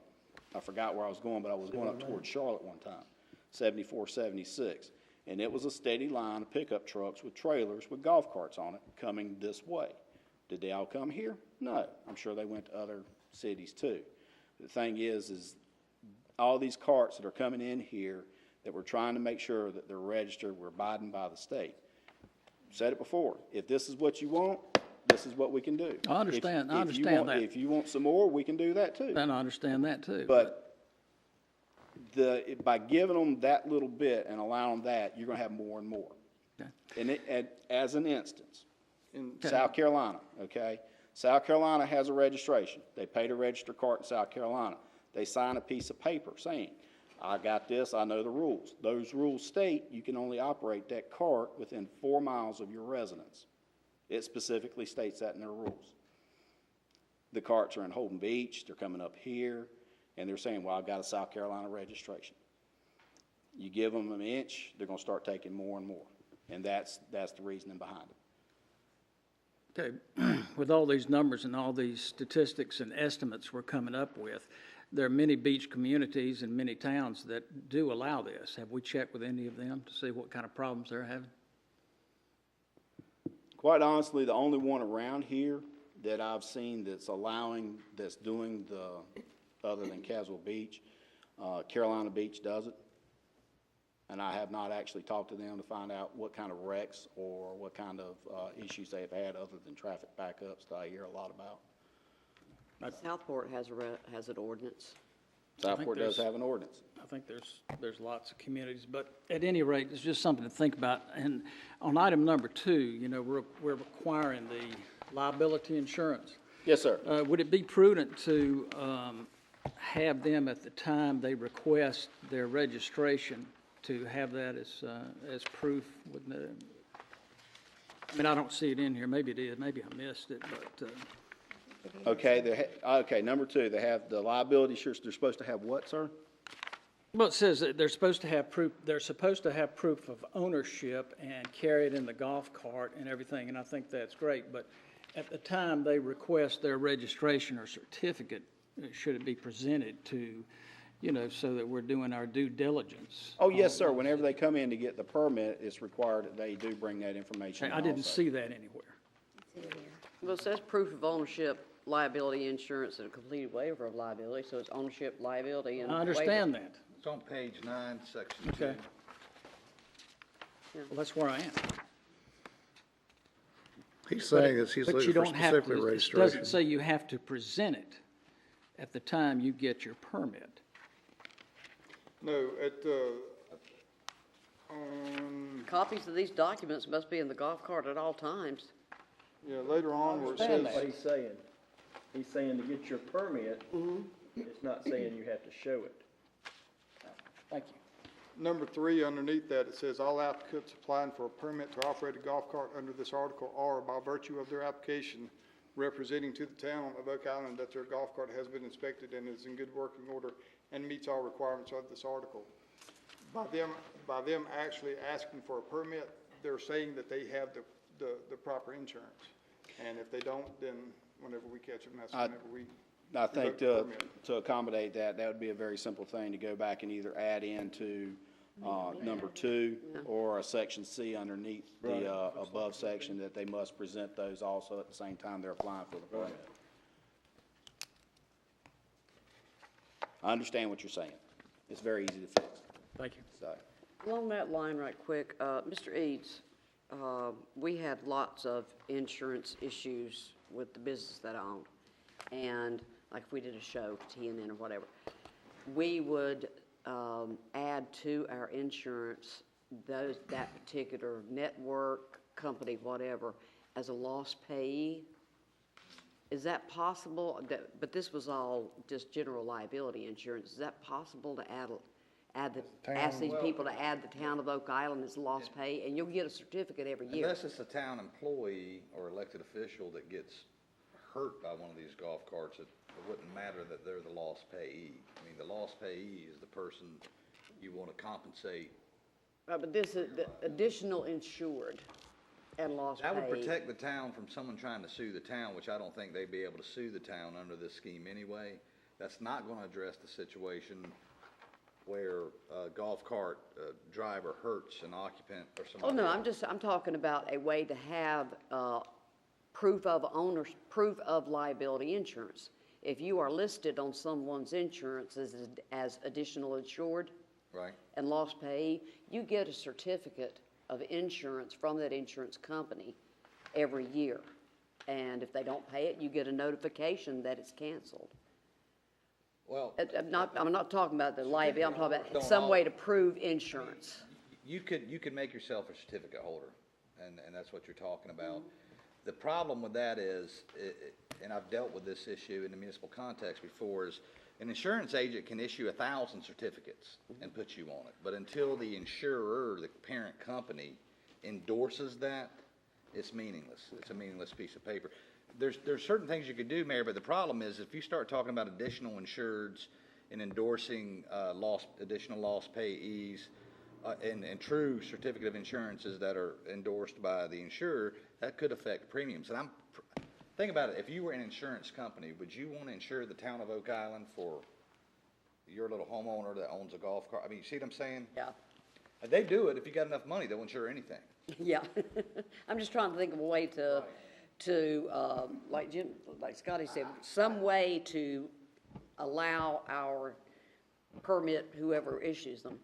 forgot where I was going, but I was going up towards Charlotte one time, 74, 76. And it was a steady line of pickup trucks with trailers with golf carts on it coming this way. Did they all come here? No. I'm sure they went to other cities too. The thing is all these carts that are coming in here that we're trying to make sure that they're registered, we're abiding by the state. Said it before, if this is what you want, this is what we can do. I understand, I If you understand want- that. If you want some more, we can do that too. And I understand that too. But by giving them that little bit and allowing that, you're gonna have more and more. Okay. And as an instance, In South Carolina, okay? South Carolina has a registration. They pay to register cart in South Carolina. They sign a piece of paper saying, I got this, I know the rules. Those rules state you can only operate that cart within 4 miles of your residence. It specifically states that in their rules. The carts are in Holden Beach, they're coming up here, and they're saying, well, I've got a South Carolina registration. You give them an inch, they're gonna start taking more and more. And that's the reasoning behind it. Okay, with all these numbers and all these statistics and estimates we're coming up with, there are many beach communities and many towns that do allow this. Have we checked with any of them to see what kind of problems they're having? Quite honestly, the only one around here that I've seen that's doing other than Caswell Beach, Carolina Beach does it. And I have not actually talked to them to find out what kind of wrecks or what kind of issues they've had other than traffic backups that I hear a lot about. Southport has an ordinance. Southport does have an ordinance. I think there's lots of communities, but at any rate, it's just something to think about. And on item number 2, you know, we're requiring the liability insurance. Yes, sir. Would it be prudent to have them at the time they request their registration to have that as proof? I mean, I don't see it in here. Maybe it is. Maybe I missed it, but. Okay, okay, number 2, they have the liability insurance. They're supposed to have what, sir? Well, it says that they're supposed to have proof of ownership and carry it in the golf cart and everything, and I think that's great. But at the time they request their registration or certificate, should it be presented to, you know, so that we're doing our due diligence? Oh, yes, sir. Whenever they come in to get the permit, it's required that they do bring that information in I didn't also. see that anywhere. Well, it says proof of ownership, liability insurance, and a completed waiver of liability, so it's ownership, liability, and I understand that. It's on page 9, section 2. Okay. Well, that's where I am. He's saying is he's But you looking for don't have specifically to, it registration. doesn't say you have to present it at the time you get your permit. No, Copies of these documents must be in the golf cart at all times. yeah, later on where it That's says, what he's saying. He's saying to get your permit, it's not saying you have to show it. Thank you. number 3, underneath that, it says, all applicants applying for a permit to operate a golf cart under this article are, by virtue of their application, representing to the town of Oak Island that their golf cart has been inspected and is in good working order and meets all requirements of this article. By them actually asking for a permit, they're saying that they have the proper insurance. And if they don't, then whenever we catch them, that's whenever we. I think revoke the permit. to accommodate that would be a very simple thing to go back and either add into number 2 or a section C underneath the above section that they must present those also at the same time they're applying for the permit. I understand what you're saying. It's very easy to fix. Thank you. So, Along that line right quick, Mr. Eads, we had lots of insurance issues with the business that I owned. And like if we did a show, TNN or whatever, we would add to our insurance that particular network, company, whatever, as a lost payee. Is that possible? But this was all just general liability insurance. Is that possible to ask these people to add the town of Oak Island as lost pay, and you'll get a certificate every year? Unless it's a town employee or elected official that gets hurt by one of these golf carts, it wouldn't matter that they're the lost payee. I mean, the lost payee is the person you want to compensate. But this is the additional insured and lost pay. That would protect the town from someone trying to sue the town, which I don't think they'd be able to sue the town under this scheme anyway. That's not going to address the situation where a golf cart driver hurts an occupant or somebody. Oh, no, I'm talking about a way to have proof of liability insurance. If you are listed on someone's insurance as additional insured, Right. and lost pay, you get a certificate of insurance from that insurance company every year. And if they don't pay it, you get a notification that it's canceled. Well, I'm not talking about the liability, I'm talking about Don't some all- way to prove insurance. you could make yourself a certificate holder, and that's what you're talking about. The problem with that is, and I've dealt with this issue in the municipal context before, is an insurance agent can issue 1,000 certificates and put you on it. But until the insurer, the parent company, endorses that, it's meaningless. It's a meaningless piece of paper. There's certain things you could do, Mayor, but the problem is if you start talking about additional insureds and endorsing additional lost payees, and true certificate of insurances that are endorsed by the insurer, that could affect premiums. And think about it, if you were an insurance company, would you want to insure the town of Oak Island for your little homeowner that owns a golf cart? I mean, you see what I'm saying? Yeah. They do it. If you got enough money, they'll insure anything. Yeah. I'm just trying to think of a way to, like Jim, like Scotty said, some way to allow our permit, whoever issues them,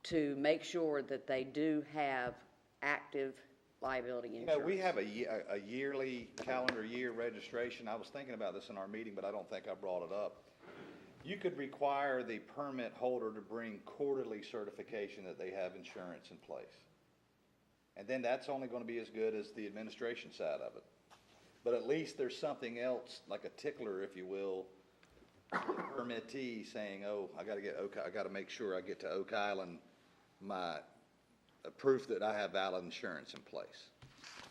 to make sure that they do have active liability You insurance. know, we have a yearly calendar year registration. I was thinking about this in our meeting, but I don't think I brought it up. You could require the permit holder to bring quarterly certification that they have insurance in place. And then that's only going to be as good as the administration side of it. But at least there's something else, like a tickler, if you will, the permittee saying, oh, I got to make sure I get to Oak Island, my proof that I have valid insurance in place.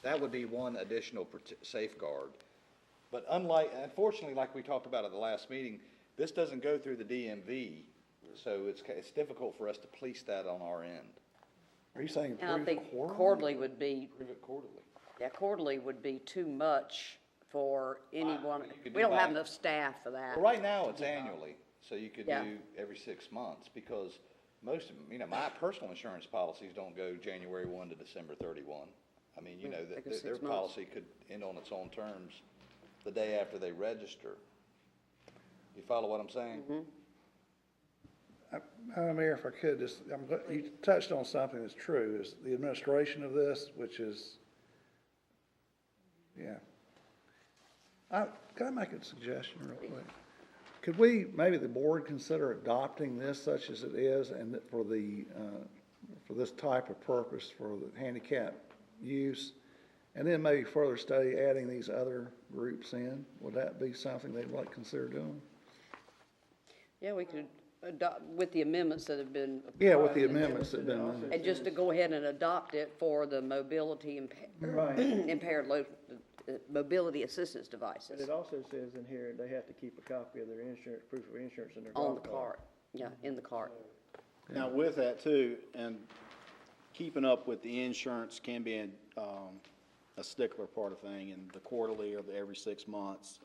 That would be one additional safeguard. But unfortunately, like we talked about at the last meeting, this doesn't go through the DMV, so it's difficult for us to police that on our end. Are you saying And I prove think quarterly? quarterly would be, Prove it quarterly. yeah, quarterly would be too much for anyone. you could We do don't have that. enough staff for that. Well, right now, it's annually, so you could Yeah. do every 6 months, because most of, my personal insurance policies don't go January 1 to December 31. I mean, They go their 6 months. policy could end on its own terms the day after they register. You follow what I'm saying? Mayor, if I could, you touched on something that's true, is the administration of this, which is, yeah. Can I make a suggestion real quick? Could we, maybe the board, consider adopting this such as it is, and that for this type of purpose, for the handicap use, and then maybe further study adding these other groups in? Would that be something they'd like to consider doing? Yeah, we could adopt, with the amendments that have been. Yeah, with the approved. amendments that have been. And just to go ahead and adopt it for the mobility impaired mobility assistance But devices it also says in here, they have to keep a copy of their insurance, proof of insurance in their on the golf cart. cart. Yeah, in the cart. Now, with that too, and keeping up with the insurance can be a stickler part of thing, and the quarterly or the every 6 months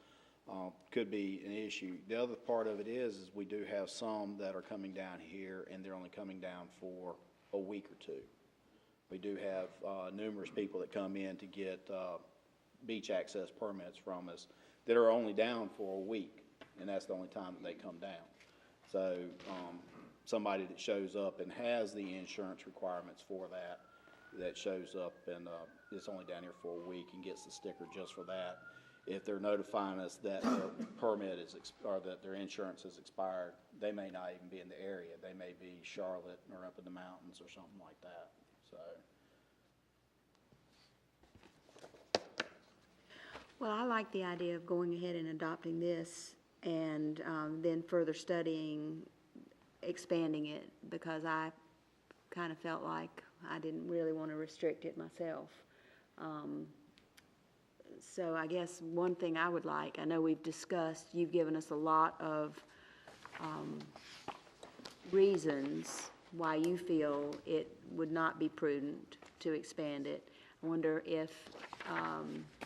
could be an issue. The other part of it is we do have some that are coming down here, and they're only coming down for a week or two. We do have numerous people that come in to get beach access permits from us that are only down for a week, and that's the only time that they come down. So somebody that shows up and has the insurance requirements for that shows up and is only down here for a week and gets the sticker just for that. If they're notifying us that their permit or that their insurance has expired, they may not even be in the area. They may be Charlotte or up in the mountains or something like that, so. Well, I like the idea of going ahead and adopting this and then further studying, expanding it, because I kind of felt like I didn't really want to restrict it myself. So I guess one thing I would like, I know we've discussed, you've given us a lot of reasons why you feel it would not be prudent to expand it. I wonder if,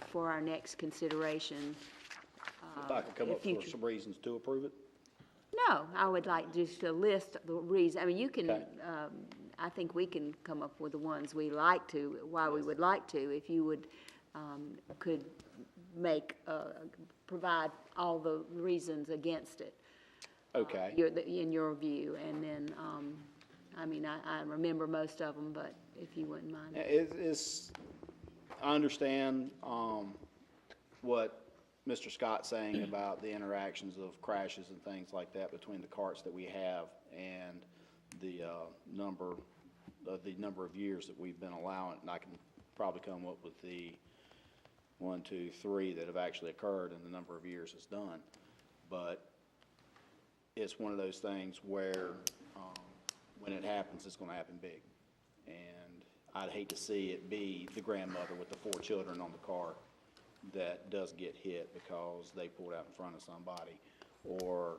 for our next consideration, If I could come up future- with some reasons to approve it? No, I would like just to list the reasons. I mean, you can, Okay. I think we can come up with the ones we like to, why we would like to, if you would, could make, provide all the reasons against it. Okay. In your view, and then, I mean, I remember most of them, but if you wouldn't mind. I understand what Mr. Scott's saying about the interactions of crashes and things like that between the carts that we have and the number of years that we've been allowing. And I can probably come up with the 1, 2, 3 that have actually occurred and the number of years it's done. But it's one of those things where when it happens, it's going to happen big. And I'd hate to see it be the grandmother with the 4 children on the cart that does get hit because they pulled out in front of somebody, or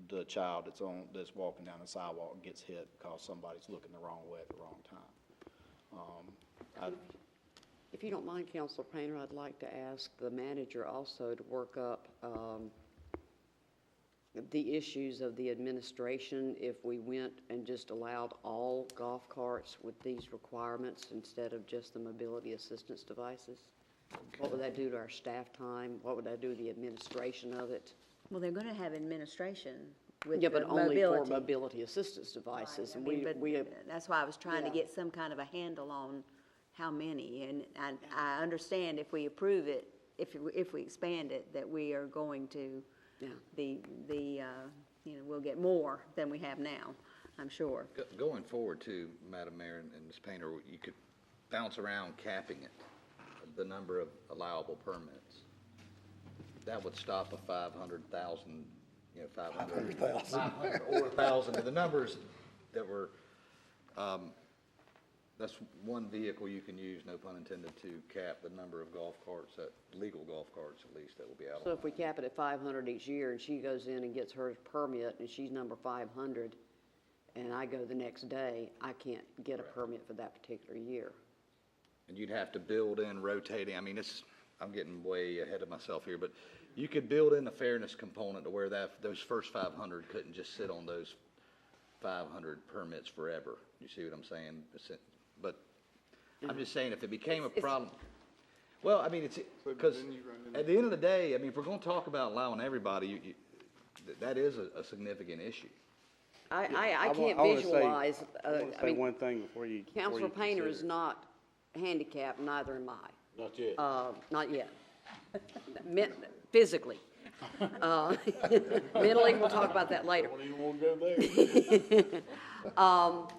the child that's walking down the sidewalk gets hit because somebody's looking the wrong way at the wrong time. If you don't mind, Counselor Painter, I'd like to ask the manager also to work up the issues of the administration if we went and just allowed all golf carts with these requirements instead of just the mobility assistance devices. What would that do to our staff time? What would that do to the administration of it? Well, they're gonna have administration with Yeah, the but only for mobility. mobility assistance devices, I and mean, but we, that's why I was trying to yeah. get some kind of a handle on how many, and I understand if we approve it, if we expand it, that we are going to, yeah. we'll get more than we have now, I'm sure. Going forward too, Madam Mayor and Ms. Painter, you could bounce around capping it, the number of allowable permits. That would stop a 500,000, 500,000 or 1,000, the numbers that were, that's one vehicle you can use, no pun intended, to cap the number of golf carts, legal golf carts at least, that will be out. So if we cap it at 500 each year, and she goes in and gets her permit, and she's number 500, and I go the next day, I can't get a permit for that particular year. And you'd have to build in rotating, I mean, I'm getting way ahead of myself here, but you could build in a fairness component to where those first 500 couldn't just sit on those 500 permits forever. You see what I'm saying? But I'm just saying, if it became a problem, well, I mean, it's, because at the end of the day, I mean, if we're gonna talk about allowing everybody, that is a significant issue. I can't I wanna visualize, say one thing before you. Counselor Painter is not handicapped, neither am I. Not yet. Not yet. Physically. Mentally, we'll talk about that later. Don't even want to go there.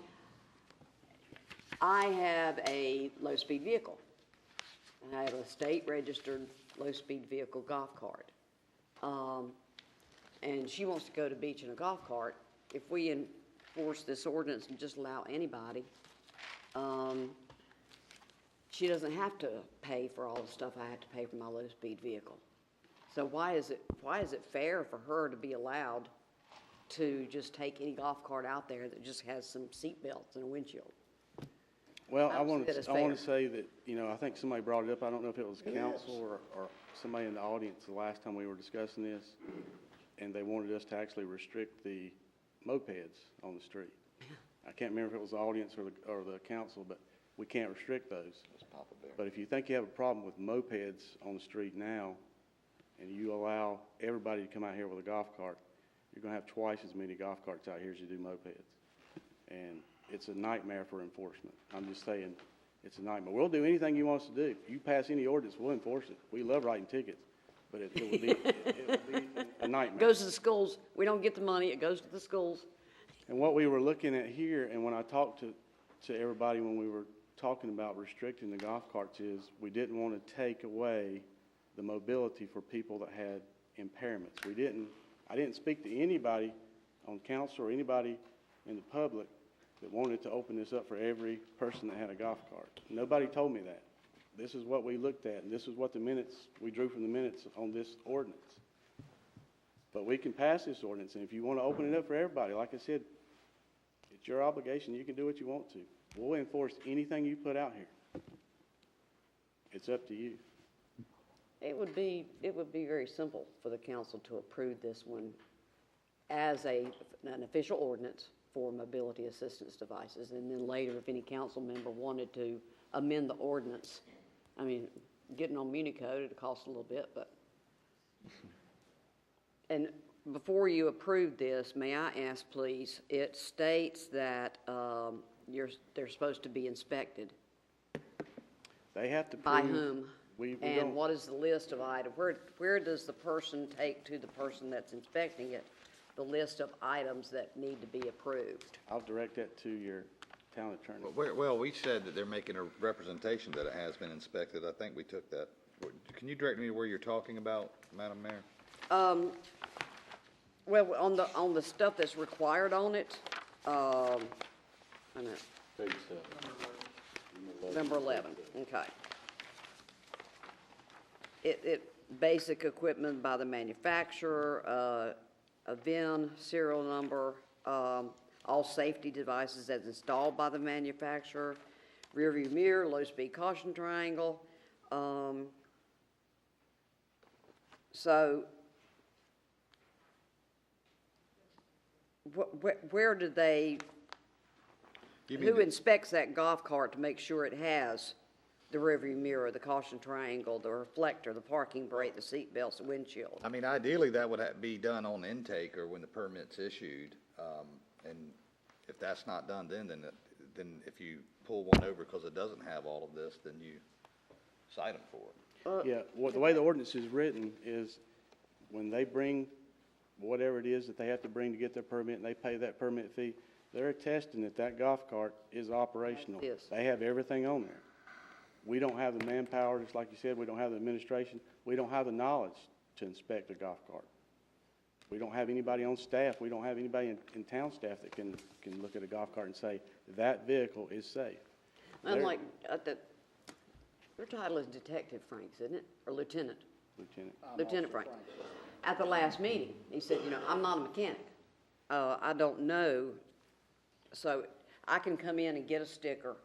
I have a low-speed vehicle. I have a state-registered low-speed vehicle golf cart. And she wants to go to the beach in a golf cart. If we enforce this ordinance and just allow anybody, she doesn't have to pay for all the stuff I have to pay for my low-speed vehicle. So why is it fair for her to be allowed to just take any golf cart out there that just has some seat belts and a windshield? Well, I I don't want see that as to, I want fair. to say that, I think somebody brought it up. I don't know if it was council or somebody in the audience the last time we were discussing this. And they wanted us to actually restrict the mopeds on the street. I can't remember if it was the audience or the council, but we can't restrict those. But if you think you have a problem with mopeds on the street now, and you allow everybody to come out here with a golf cart, you're gonna have twice as many golf carts out here as you do mopeds. And it's a nightmare for enforcement. I'm just saying, it's a nightmare. We'll do anything you want us to do. If you pass any ordinance, we'll enforce it. We love writing tickets, but it would be, it would be a nightmare. Goes to the schools. We don't get the money. It goes to the schools. And what we were looking at here, and when I talked to everybody when we were talking about restricting the golf carts, is we didn't want to take away the mobility for people that had impairments. I didn't speak to anybody on council or anybody in the public that wanted to open this up for every person that had a golf cart. Nobody told me that. This is what we looked at, and this is what we drew from the minutes on this ordinance. But we can pass this ordinance, and if you want to open it up for everybody, like I said, it's your obligation. You can do what you want to. We'll enforce anything you put out here. It's up to you. It would be very simple for the council to approve this one as an official ordinance for mobility assistance devices. And then later, if any council member wanted to amend the ordinance, I mean, getting on Municode, it'd cost a little bit, but. And before you approve this, may I ask, please, it states that they're supposed to be inspected. They have to By prove. whom? We And don't. what is the list of items? Where does the person take to the person that's inspecting it, the list of items that need to be approved? I'll direct that to your town attorney. Well, we said that they're making a representation that it has been inspected. I think we took that. Can you direct me to where you're talking about, Madam Mayor? Well, on the stuff that's required on it, I know, Page 7. number 11, okay. It basic equipment by the manufacturer, a VIN, serial number, all safety devices as installed by the manufacturer, rear view mirror, low-speed caution triangle. So where do they, You mean who the- inspects that golf cart to make sure it has the rearview mirror, the caution triangle, the reflector, the parking brake, the seat belts, the windshield? I mean, ideally, that would be done on intake or when the permit's issued. And if that's not done then if you pull one over because it doesn't have all of this, then you cite them for it. Yeah, the way the ordinance is written is when they bring whatever it is that they have to bring to get their permit and they pay that permit fee, they're attesting that that golf cart is operational. Yes. They have everything on there. We don't have the manpower, just like you said, we don't have the administration, we don't have the knowledge to inspect a golf cart. We don't have anybody on staff, we don't have anybody in town staff that can look at a golf cart and say, that vehicle is safe. Unlike, your title is Detective Franks, isn't it, or Lieutenant? Lieutenant. Lieutenant Frank. At the last meeting, he said, I'm not a mechanic. I don't know, so I can come in and get a sticker,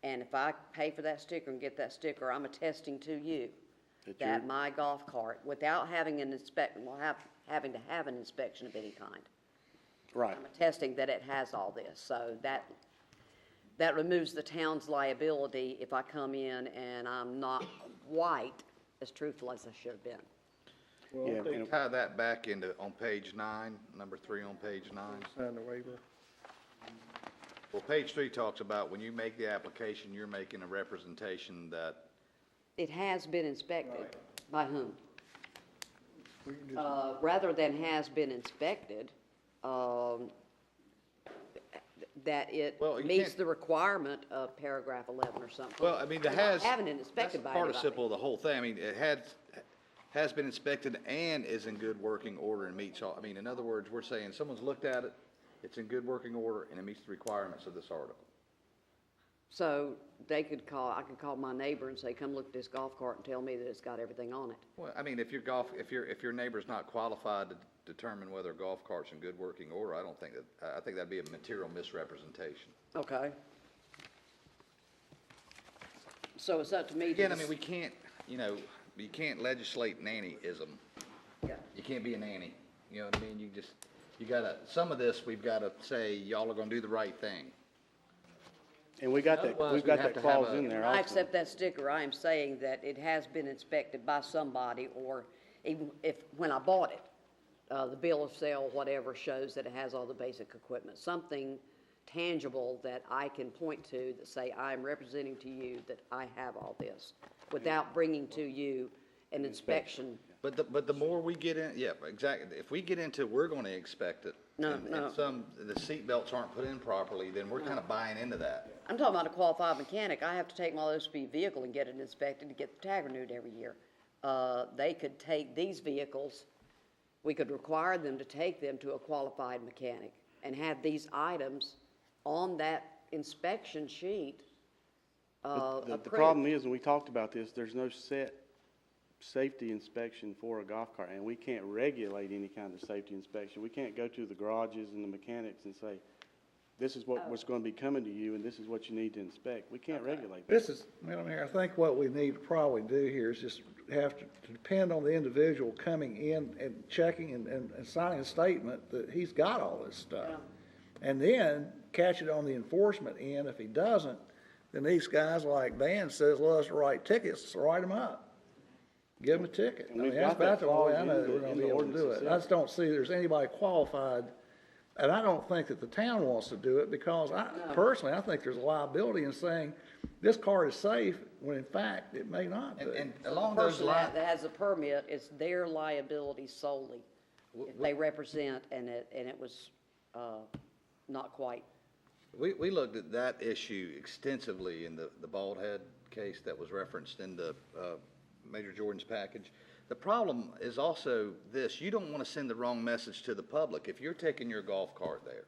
and if I pay for that sticker and get that sticker, I'm attesting to you that my golf cart, without having an inspection, having to have an inspection of any kind. Right. I'm attesting that it has all this, so that removes the town's liability if I come in and I'm not quite as truthful as I should have been. Yeah, and Tie that back into, on page 9, number 3 on page 9. Sign the waiver. Well, page 3 talks about when you make the application, you're making a representation that, It has been inspected. By whom? We can just, Rather than has been inspected, that it Well, you meets can't- the requirement of paragraph 11 or something. well, I mean, the We're not has. having it inspected by That's anybody. participle of the whole thing. I mean, it has been inspected and is in good working order and meets all, I mean, in other words, we're saying someone's looked at it, it's in good working order, and it meets the requirements of this article. So I could call my neighbor and say, come look at this golf cart and tell me that it's got everything on it. Well, I mean, if your neighbor's not qualified to determine whether a golf cart's in good working order, I think that'd be a material misrepresentation. Okay. So it's up to me to. Again, I mean, we can't, you can't legislate nannyism. Yeah. You can't be a nanny, you know what I mean? You gotta, some of this, we've gotta say, y'all are gonna do the right thing. and we've got Otherwise, we that have to have clause a- in there I also. accept that sticker. I am saying that it has been inspected by somebody, or even when I bought it, the bill of sale, whatever, shows that it has all the basic equipment. Something tangible that I can point to that say, I'm representing to you that I have all this, without bringing to you an inspection. But the more we get in, yeah, exactly, if we get into, we're gonna expect it. No, and no. the seat belts aren't put in properly, then we're kinda buying into that. I'm talking about a qualified mechanic. I have to take my low-speed vehicle and get it inspected to get the tag renewed every year. They could take these vehicles, we could require them to take them to a qualified mechanic and have these items on that inspection sheet, The approved. problem is, and we talked about this, there's no set safety inspection for a golf cart, and we can't regulate any kind of safety inspection. We can't go to the garages and the mechanics and say, this is what's gonna be coming to you, and this is what you need to inspect. We can't regulate that. This is, Madam Mayor, I think what we need to probably do here is just have to depend on the individual coming in and checking and signing a statement that he's got all this stuff. And then catch it on the enforcement end. If he doesn't, then these guys, like Dan says, let us write tickets, write them up. Give them a ticket. I And we've mean, that's got that about the only way I clause know in that the- we're gonna in be the able to do ordinance it. I itself. just don't see there's anybody qualified, and I don't think that the town wants to do it, because personally, I think there's a liability in saying this cart is safe, when in fact, it may not be. And along The those person lines, that has a permit, it's their liability solely. If they represent and it was, not quite. we looked at that issue extensively in the Bald Head case that was referenced in the, Major Jordan's package. The problem is also this: you don't want to send the wrong message to the public. If you're taking your golf cart there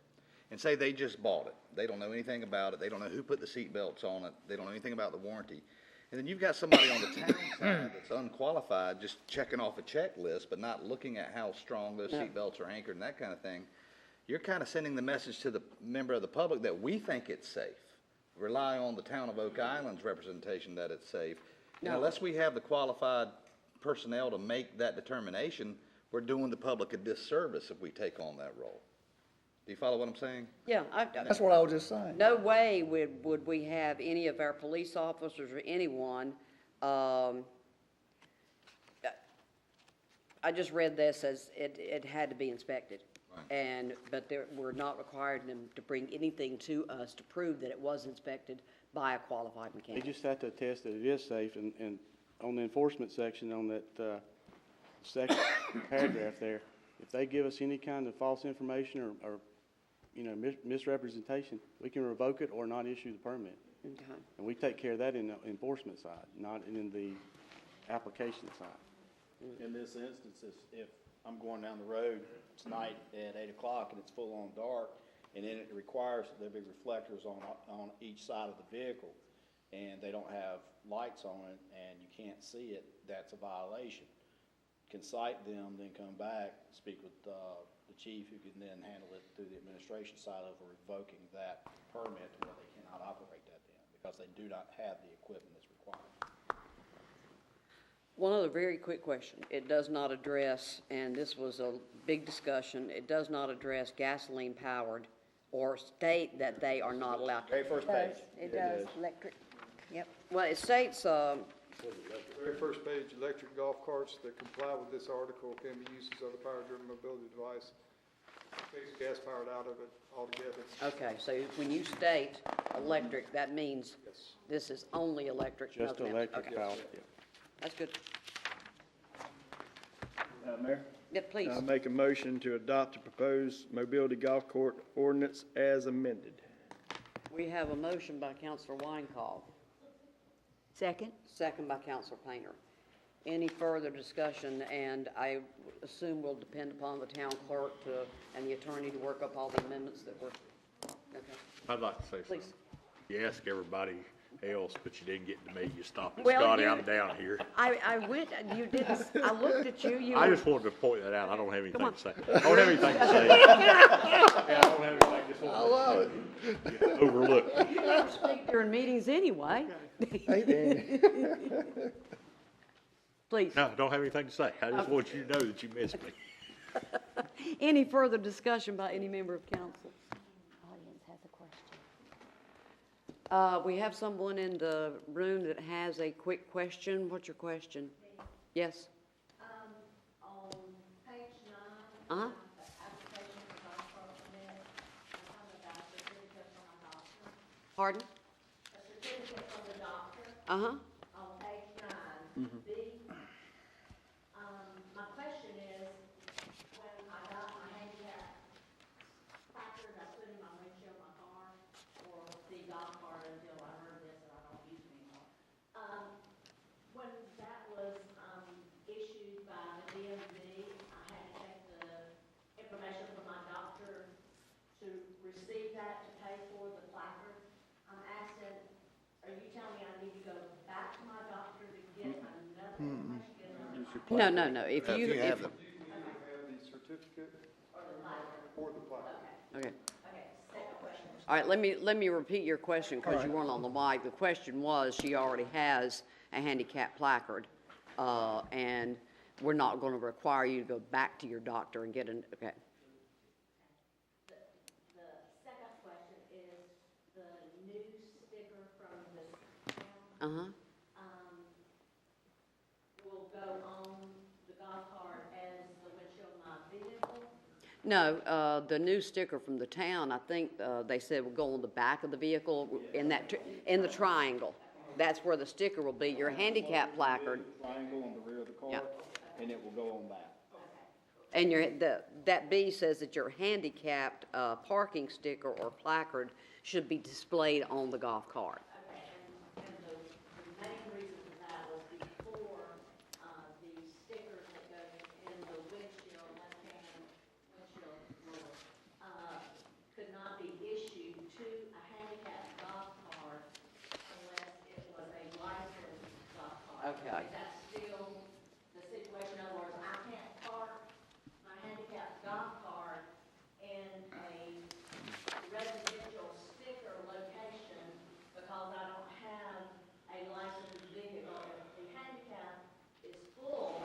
and say they just bought it, they don't know anything about it, they don't know who put the seat belts on it, they don't know anything about the warranty, and then you've got somebody on the town side that's unqualified, just checking off a checklist, but not looking at how strong those seat belts are anchored and that kind of thing, you're kind of sending the message to the member of the public that we think it's safe. Rely on the town of Oak Island's representation that it's safe. And No. unless we have the qualified personnel to make that determination, we're doing the public a disservice if we take on that role. Do you follow what I'm saying? Yeah, That's what I was just saying. no way would we have any of our police officers or anyone, I just read this as it had to be inspected. But we're not requiring them to bring anything to us to prove that it was inspected by a qualified They mechanic. just have to attest that it is safe, and on the enforcement section, on that, second paragraph there, if they give us any kind of false information or misrepresentation, we can revoke it or not issue the permit. Okay. And we take care of that in the enforcement side, not in the application side. In this instance, if I'm going down the road tonight at 8 o'clock and it's full on dark, and then it requires that there be reflectors on each side of the vehicle, and they don't have lights on it, and you can't see it, that's a violation. Can cite them, then come back, speak with the chief, who can then handle it through the administration side of revoking that permit to where they cannot operate that then, because they do not have the equipment that's required. One other very quick question. It does not address, and this was a big discussion, it does not address gasoline powered or state that they are not allowed. Very first page. It does, electric, yep. Well, it states, Very first page, electric golf carts that comply with this article can be used as other power-driven mobility device. Takes gas powered out of it altogether. okay, so when you state electric, that means Yes. this is only electric, Just nothing else. electric Okay. power. That's good. Mayor? Yeah, please. I make a motion to adopt the proposed mobility golf court ordinance as amended. We have a motion by Counselor Weinkauf, Second? second by Counselor Painter. Any further discussion, and I assume will depend upon the town clerk and the attorney to work up all the amendments that were, okay, I'd like to say something. please. You ask everybody else, but you didn't get to me. You stopped at Well, Scotty, you- I'm down here. I went, you didn't, I looked at you, I were, just wanted to point that out. I don't have anything on. to say. I don't have anything to say. Yeah, I don't have anything, just wanted to overlook. you don't speak during meetings anyway. Please. No, I don't have anything to say. I just want you to know that you missed me. Any further discussion by any member of council? Audience has a question. We have someone in the room that has a quick question. What's your question? Yes? On page 9. Uh-huh. Application for golf cart permit, I'm talking about a certificate from a doctor. Pardon? A certificate from the doctor Uh-huh. on page 9, B. My question is, when I got my handicap placard, I put in my windshield of my car, or the golf cart until I heard this and I don't use it anymore. When that was, issued by the DMV, I had to take the information from my doctor to receive that, to pay for the placard. I'm asking, are you telling me I need to go back to my doctor to get another information? No, no, no. If If you, you have if, them. Have the certificate or the plaque. okay. Okay, second question. All right, let me repeat your question because you weren't on the mic. The question was, she already has a handicap placard, and we're not going to require you to go back to your doctor and get an, okay. The second question is the new sticker from the town, Uh-huh. will go on the golf cart as the windshield of my vehicle? No, the new sticker from the town, I think, they said will go on the back of the vehicle in in the triangle. That's where the sticker will be, your handicap placard. Triangle on the rear of the car, Yeah. and it will go on back. And that B says that your handicapped, parking sticker or placard should be displayed on the golf cart. Okay, and the main reason for that was before, the stickers that go in the windshield, left-hand windshield lower, could not be issued to a handicapped golf cart unless it was a licensed golf cart. Okay. That's still the situation, in other words, I can't park my handicapped golf cart in a residential sticker location because I don't have a licensed vehicle. If the handicap is full,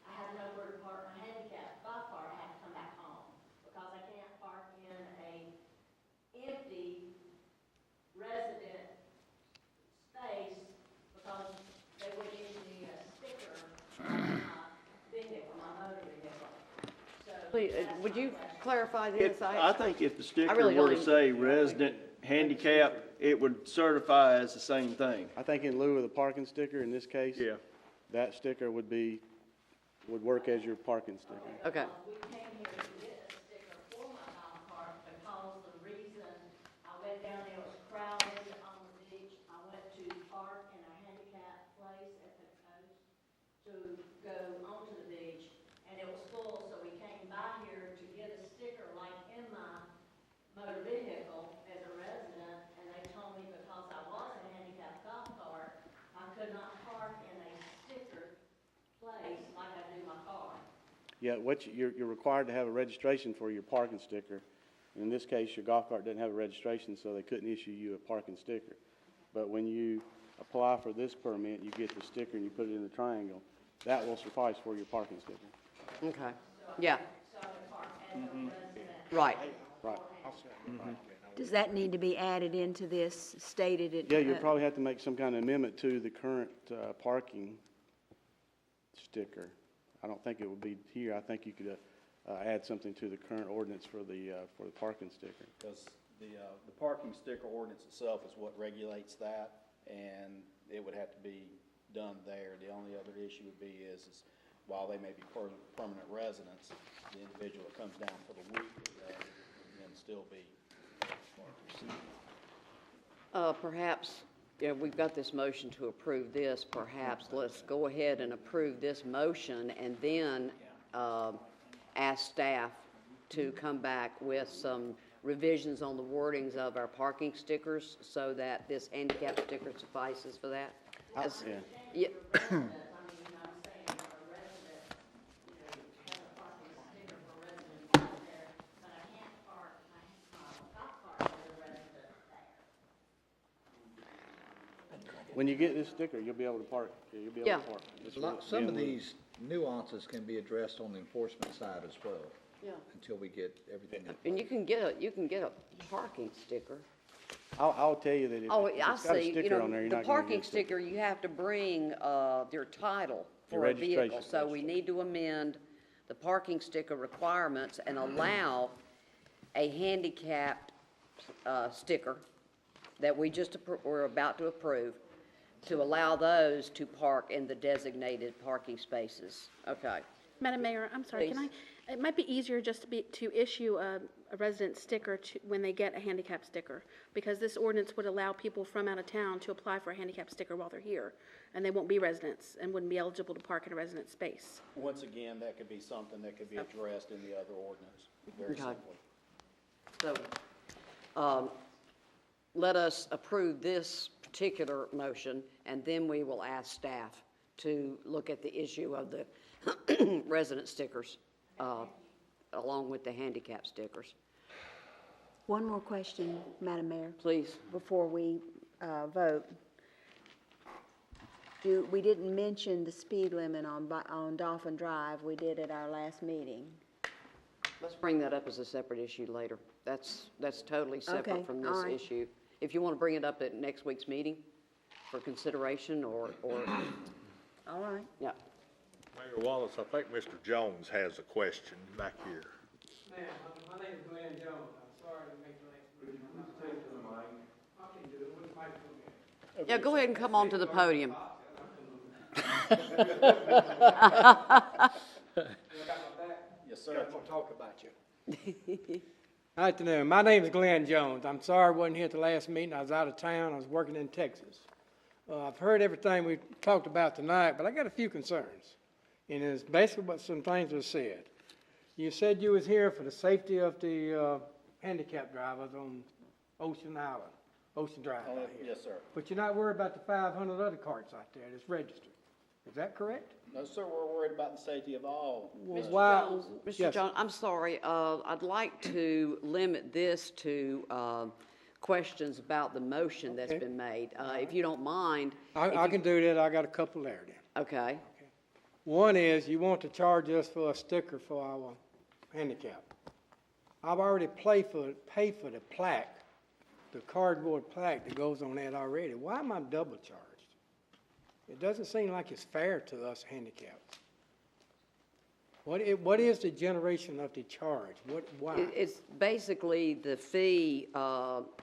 I have nowhere to park my handicapped golf cart. I have to come back home because I can't park in a empty resident space because they would issue me a sticker on my vehicle, my motor vehicle. So. Please, that's would my you question. clarify this? I think if the sticker really were don't to say resident handicap, it would certify as the same thing. I think in lieu of the parking sticker, in this case. Yeah. That sticker would work as your parking sticker. Okay. We came here to get a sticker for my golf cart because the reason I went down there, it was crowded on the beach. I went to park in a handicapped place at the coast to go onto the beach, and it was full, so we came by here to get a sticker like in my motor vehicle as a resident, and they told me because I was a handicapped golf cart, I could not park in a sticker place like I do my car. Yeah, you're required to have a registration for your parking sticker. In this case, your golf cart doesn't have a registration, so they couldn't issue you a parking sticker. But when you apply for this permit, you get the sticker and you put it in the triangle. That will suffice for your parking sticker. Okay, yeah. So I would park as a resident. Right. Right. Does that need to be added into this, stated it? Yeah, you'll probably have to make some kind of amendment to the current parking sticker. I don't think it would be here. I think you could add something to the current ordinance for the parking sticker. Because the parking sticker ordinance itself is what regulates that, and it would have to be done there. The only other issue would be is while they may be permanent residents, the individual that comes down for the week would then still be. Perhaps, yeah, we've got this motion to approve this. Perhaps let's go ahead and approve this motion and then ask staff to come back with some revisions on the wordings of our parking stickers so that this handicap sticker suffices for that. Yeah. When you get this sticker, you'll be able to park. You'll be able to park. It's Some of in lieu. these nuances can be addressed on the enforcement side as well. Yeah. Until we get everything. in And you place. can get a parking sticker. I'll tell you that if Oh, it's I got a see, you sticker on know, there, you're the not gonna parking get a sticker. sticker, you have to bring, your title Your for a vehicle. registration. So we need to amend the parking sticker requirements and allow a handicapped, sticker that we just, we're about to approve, to allow those to park in the designated parking spaces. Okay. Madam Mayor, I'm sorry, can Please. it might be easier just to issue a resident sticker when they get a handicap sticker, because this ordinance would allow people from out of town to apply for a handicap sticker while they're here, and they won't be residents and wouldn't be eligible to park in a resident space. Once again, that could be something that could be addressed in the other ordinance, very Okay. simply. So, let us approve this particular motion, and then we will ask staff to look at the issue of the resident stickers, along with the handicap stickers. One more question, Madam Mayor. Please. Before we vote. We didn't mention the speed limit on Dolphin Drive. We did at our last meeting. Let's bring that up as a separate issue later. That's totally separate Okay, from all this right. issue. If you want to bring it up at next week's meeting for consideration or, All right. yeah. Mayor Wallace, I think Mr. Jones has a question back here. Ma'am, my name is Glenn Jones. I'm sorry to make the next meeting. Take to the mic. I can do it with the microphone. Yeah, go ahead and come on to the podium. Yes, sir. I'm gonna talk about you. All right, then, my name is Glenn Jones. I'm sorry I wasn't here at the last meeting. I was out of town. I was working in Texas. I've heard everything we talked about tonight, but I got a few concerns. And it's basically what some things were said. You said you was here for the safety of the handicap drivers on Ocean Drive out here. Yes, sir. But you're not worried about the 500 other carts out there that's registered. Is that correct? No, sir, we're worried about the safety of all. Well, Mr. why- Jones, Mr. yes. Jones, I'm sorry, I'd like to limit this to, questions about the motion that's Okay. been made. If you don't mind. if I you- can do that, I got a couple there then. Okay, One is, you want to charge us for a sticker for our handicap. I've already paid for the plaque, the cardboard plaque that goes on that already. Why am I double charged? It doesn't seem like it's fair to us handicapped. What is the generation of the charge? Why? It's basically the fee,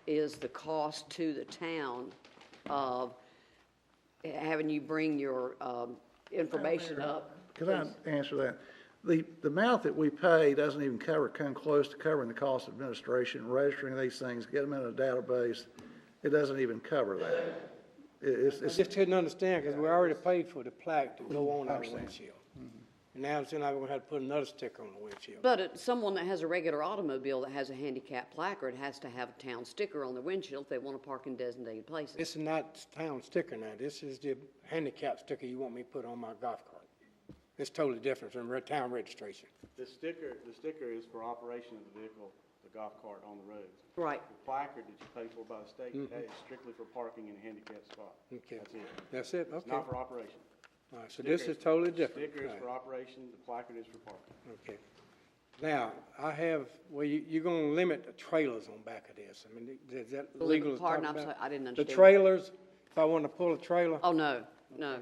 is the cost to the town of having you bring your, information up. Could I answer that? The amount that we pay doesn't even come close to covering the cost of administration, registering these things, get them in a database. It doesn't even cover that. I just couldn't understand, because we already paid for the plaque to go on our windshield. And now it's like we're gonna have to put another sticker on the windshield. But someone that has a regular automobile that has a handicap placard has to have a town sticker on the windshield if they want to park in designated places. This is not town sticker now, this is the handicap sticker you want me to put on my golf cart. It's totally different from town registration. The sticker is for operation of the vehicle, the golf cart on the roads. Right. The placard that you pay for by the state, that is strictly for parking in a handicapped spot. Okay. That's it. That's it, It's okay. not for operation. All right, so this is totally different. Sticker is All for right. operation, the placard is for parking. Okay. Now, you're gonna limit the trailers on back of this. I mean, is that legal to talk Pardon, I'm about? sorry, I didn't The understand. trailers, if I want to pull a trailer? Oh, no, no.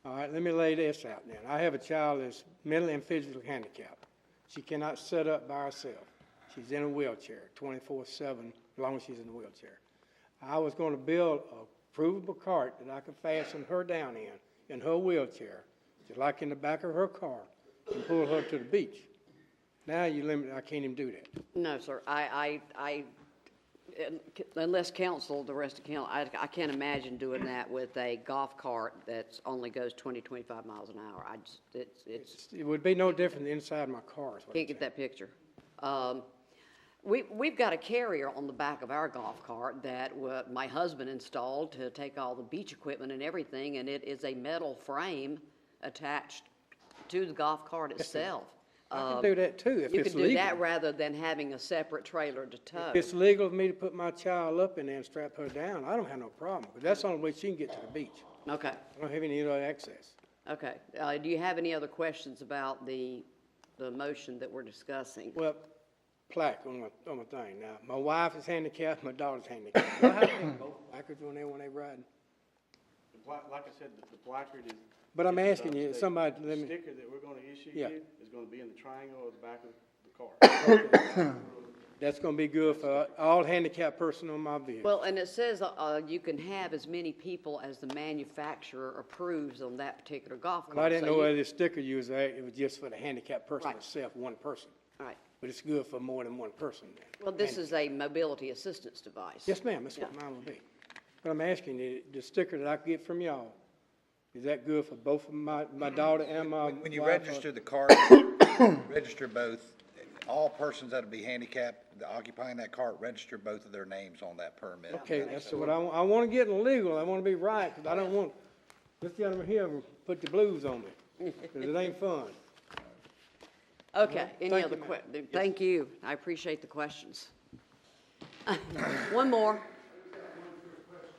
All right, let me lay this out then. I have a child that's mentally and physically handicapped. She cannot sit up by herself. She's in a wheelchair 24/7, as long as she's in a wheelchair. I was gonna build a provable cart that I could fasten her down in her wheelchair, just like in the back of her car, and pull her to the beach. Now you limit, I can't even do that. No, sir, unless council, the rest of council, I can't imagine doing that with a golf cart that only goes 20, 25 miles an hour. It would be no different than inside my car, is what I'm Can't get that picture. We've got a carrier on the back of our golf cart that my husband installed to take all the beach equipment and everything, and it is a metal frame attached to the golf cart itself. I can do that too, if You it's can do that legal. rather than having a separate trailer to tow. If it's legal for me to put my child up in there and strap her down, I don't have no problem, because that's the only way she can get to the beach. Okay, I don't have any other access. okay. Do you have any other questions about the motion that we're discussing? Well, plaque on my thing. Now, my wife is handicapped, my daughter's handicapped. Do I have to have both placards on there when they ride? Like I said, the placard is. But I'm is asking above you, the state. somebody, The let me, sticker that we're gonna issue Yeah. you is gonna be in the triangle of the back of the car. that's gonna be good for all handicapped person on my vehicle. Well, and it says you can have as many people as the manufacturer approves on that particular golf cart. But I didn't So know you- whether the sticker you was there, it was just for the handicapped person Right. itself, one person. All right. But it's good for more than one person then. Well, this is a mobility assistance device. Yes, ma'am, that's what Yeah. mine will be. But I'm asking you, the sticker that I get from y'all, is that good for both of my daughter and my wife? When you register the cart, register both, all persons that'll be handicapped, occupying that cart, register both of their names on that permit. Okay, that's what I want to get legal, I want to be right, because I don't want this gentleman here to put the blues on me, because it ain't fun. Okay, any Thank other you, ma'am. thank you, I appreciate the questions. One more.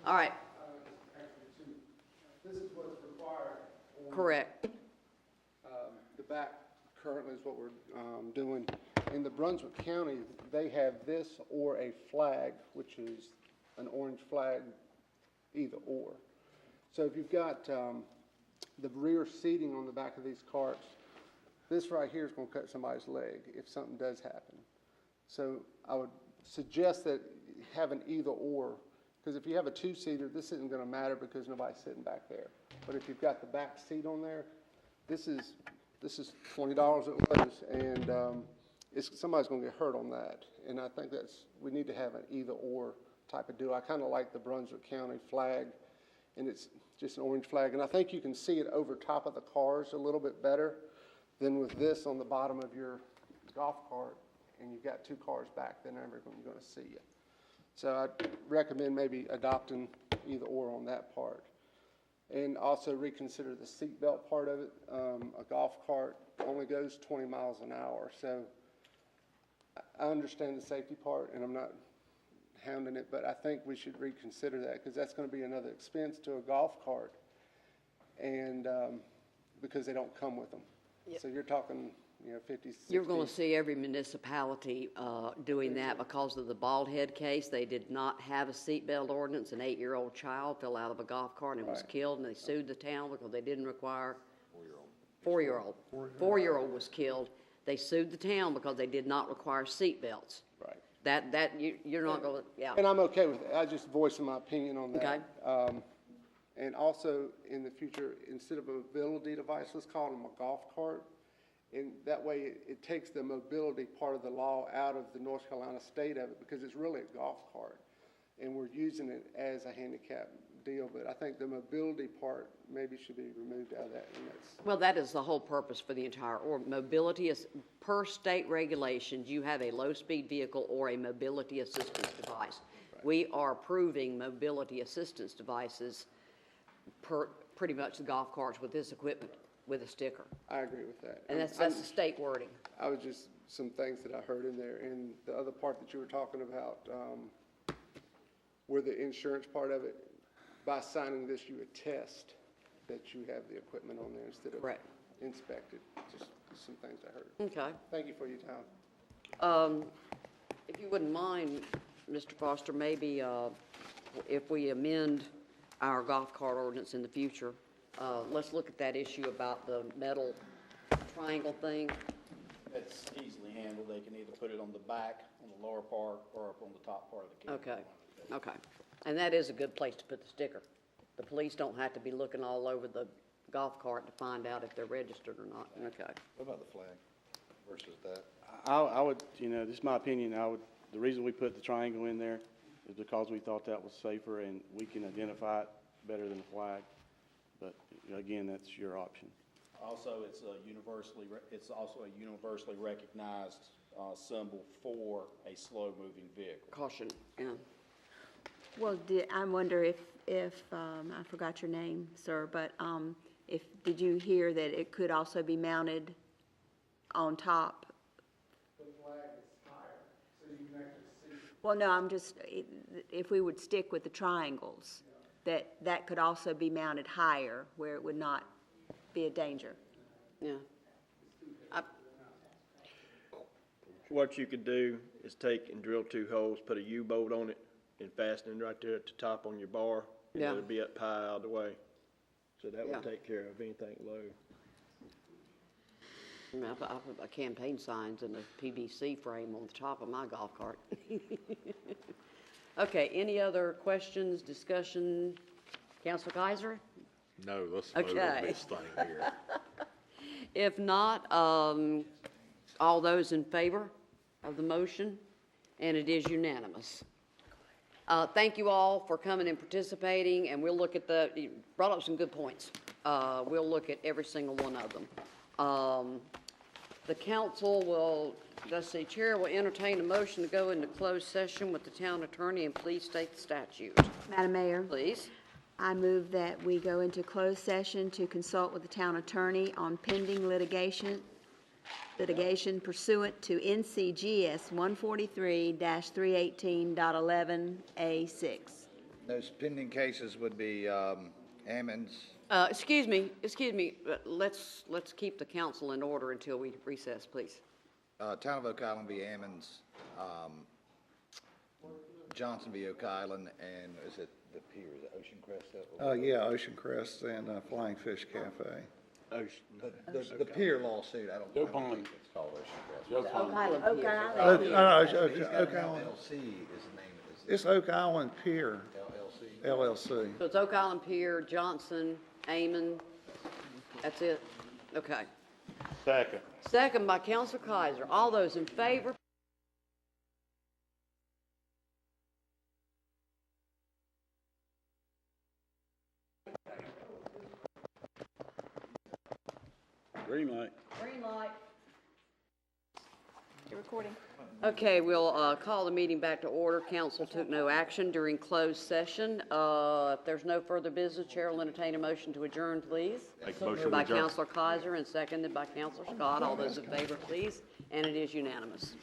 All right, This is what's required. correct. The back currently is what we're doing. In the Brunswick County, they have this or a flag, which is an orange flag, either or. So if you've got the rear seating on the back of these carts, this right here is going to cut somebody's leg if something does happen. So I would suggest that you have an either or, because if you have a two-seater, this isn't going to matter because nobody's sitting back there. But if you've got the back seat on there, this is $20 it was, and somebody's going to get hurt on that. And I think we need to have an either or type of deal. I kind of like the Brunswick County flag, and it's just an orange flag. And I think you can see it over top of the cars a little bit better than with this on the bottom of your golf cart, and you've got two cars back, then everyone's going to see you. So I'd recommend maybe adopting either or on that part. And also reconsider the seatbelt part of it. A golf cart only goes 20 miles an hour, so I understand the safety part, and I'm not hounding it, but I think we should reconsider that, because that's gonna be another expense to a golf cart, and, because they don't come with them. So you're talking, 50, 60. You're going to see every municipality doing that because of the bald head case. They did not have a seatbelt ordinance. An 8-year-old child fell out of a golf cart and was killed, and they sued the town because they didn't require. 4-year-old was killed. They sued the town because they did not require seatbelts. Right. You're not going to, yeah. And I'm okay with it. I just voicing my opinion on that. Okay. And also, in the future, instead of a mobility device, let's call them a golf cart. And that way, it takes the mobility part of the law out of the North Carolina state of it, because it's really a golf cart. And we're using it as a handicap deal, but I think the mobility part maybe should be removed out of that. And that's, Well, that is the whole purpose for the entire, or mobility is, per state regulations, you have a low-speed vehicle or a mobility assistance device. We are approving mobility assistance devices per, pretty much the golf carts with this equipment, with a sticker. I agree with that. And that's the state wording. I was just, some things that I heard in there, and the other part that you were talking about, where the insurance part of it, by signing this, you attest that you have the equipment on there instead of inspected. Just some things I heard. Okay. Thank you for your time. If you wouldn't mind, Mr. Foster, maybe if we amend our golf cart ordinance in the future, let's look at that issue about the metal triangle thing. It's easily handled. They can either put it on the back, on the lower part, or up on the top part of the camper. Okay, okay. And that is a good place to put the sticker. The police don't have to be looking all over the golf cart to find out if they're registered or not. Okay. What about the flag versus that? I would, this is my opinion, the reason we put the triangle in there is because we thought that was safer and we can identify it better than a flag. But again, that's your option. Also, it's also a universally recognized symbol for a slow-moving vehicle. Caution, yeah. Well, I wonder if I forgot your name, sir, but did you hear that it could also be mounted on top? The flag is higher, so you can actually see. Well, no, if we would stick with the triangles, that could also be mounted higher where it would not be a danger. Yeah. What you could do is take and drill 2 holes, put a U-bolt on it, and fasten it right there at the top on your bar, and Yeah. it'll be up high out of the way. So that Yeah. would take care of anything low. I mean, I put campaign signs in a PVC frame on the top of my golf cart. Okay, any other questions, discussion? Councilor Kaiser? No, let's vote on Okay. this thing here. If not, all those in favor of the motion? And it is unanimous. Thank you all for coming and participating, and we'll look at you brought up some good points. We'll look at every single one of them. The council will, Chair will entertain a motion to go into closed session with the town attorney, and please state the statute. Madam Mayor? Please. I move that we go into closed session to consult with the town attorney on pending litigation pursuant to NCGS 143-318.11A6. Those pending cases would be Ammons. Excuse me, let's keep the council in order until we recess, please. Town of Oak Island v. Ammons, Johnson v. Oak Island, and is it the pier, is it Ocean Crest? Yeah, Ocean Crest and Flying Fish Cafe. The pier lawsuit, I don't think it's called Ocean Crest. Oak Island Oak Pier. Island. Oak Island. LLC is the name of this. It's Oak Island Pier, LLC. So it's Oak Island Pier, Johnson, Amon, that's it? Okay. Second. Second by Councilor Kaiser. All those in favor? Green light. Green light. the recording. Okay, we'll call the meeting back to order. Council took no action during closed session. If there's no further business, Chair will entertain a motion to adjourn, please. Make a motion Moved by to adjourn. Councilor Kaiser and seconded by Councilor Scott. All those in favor, please. And it is unanimous.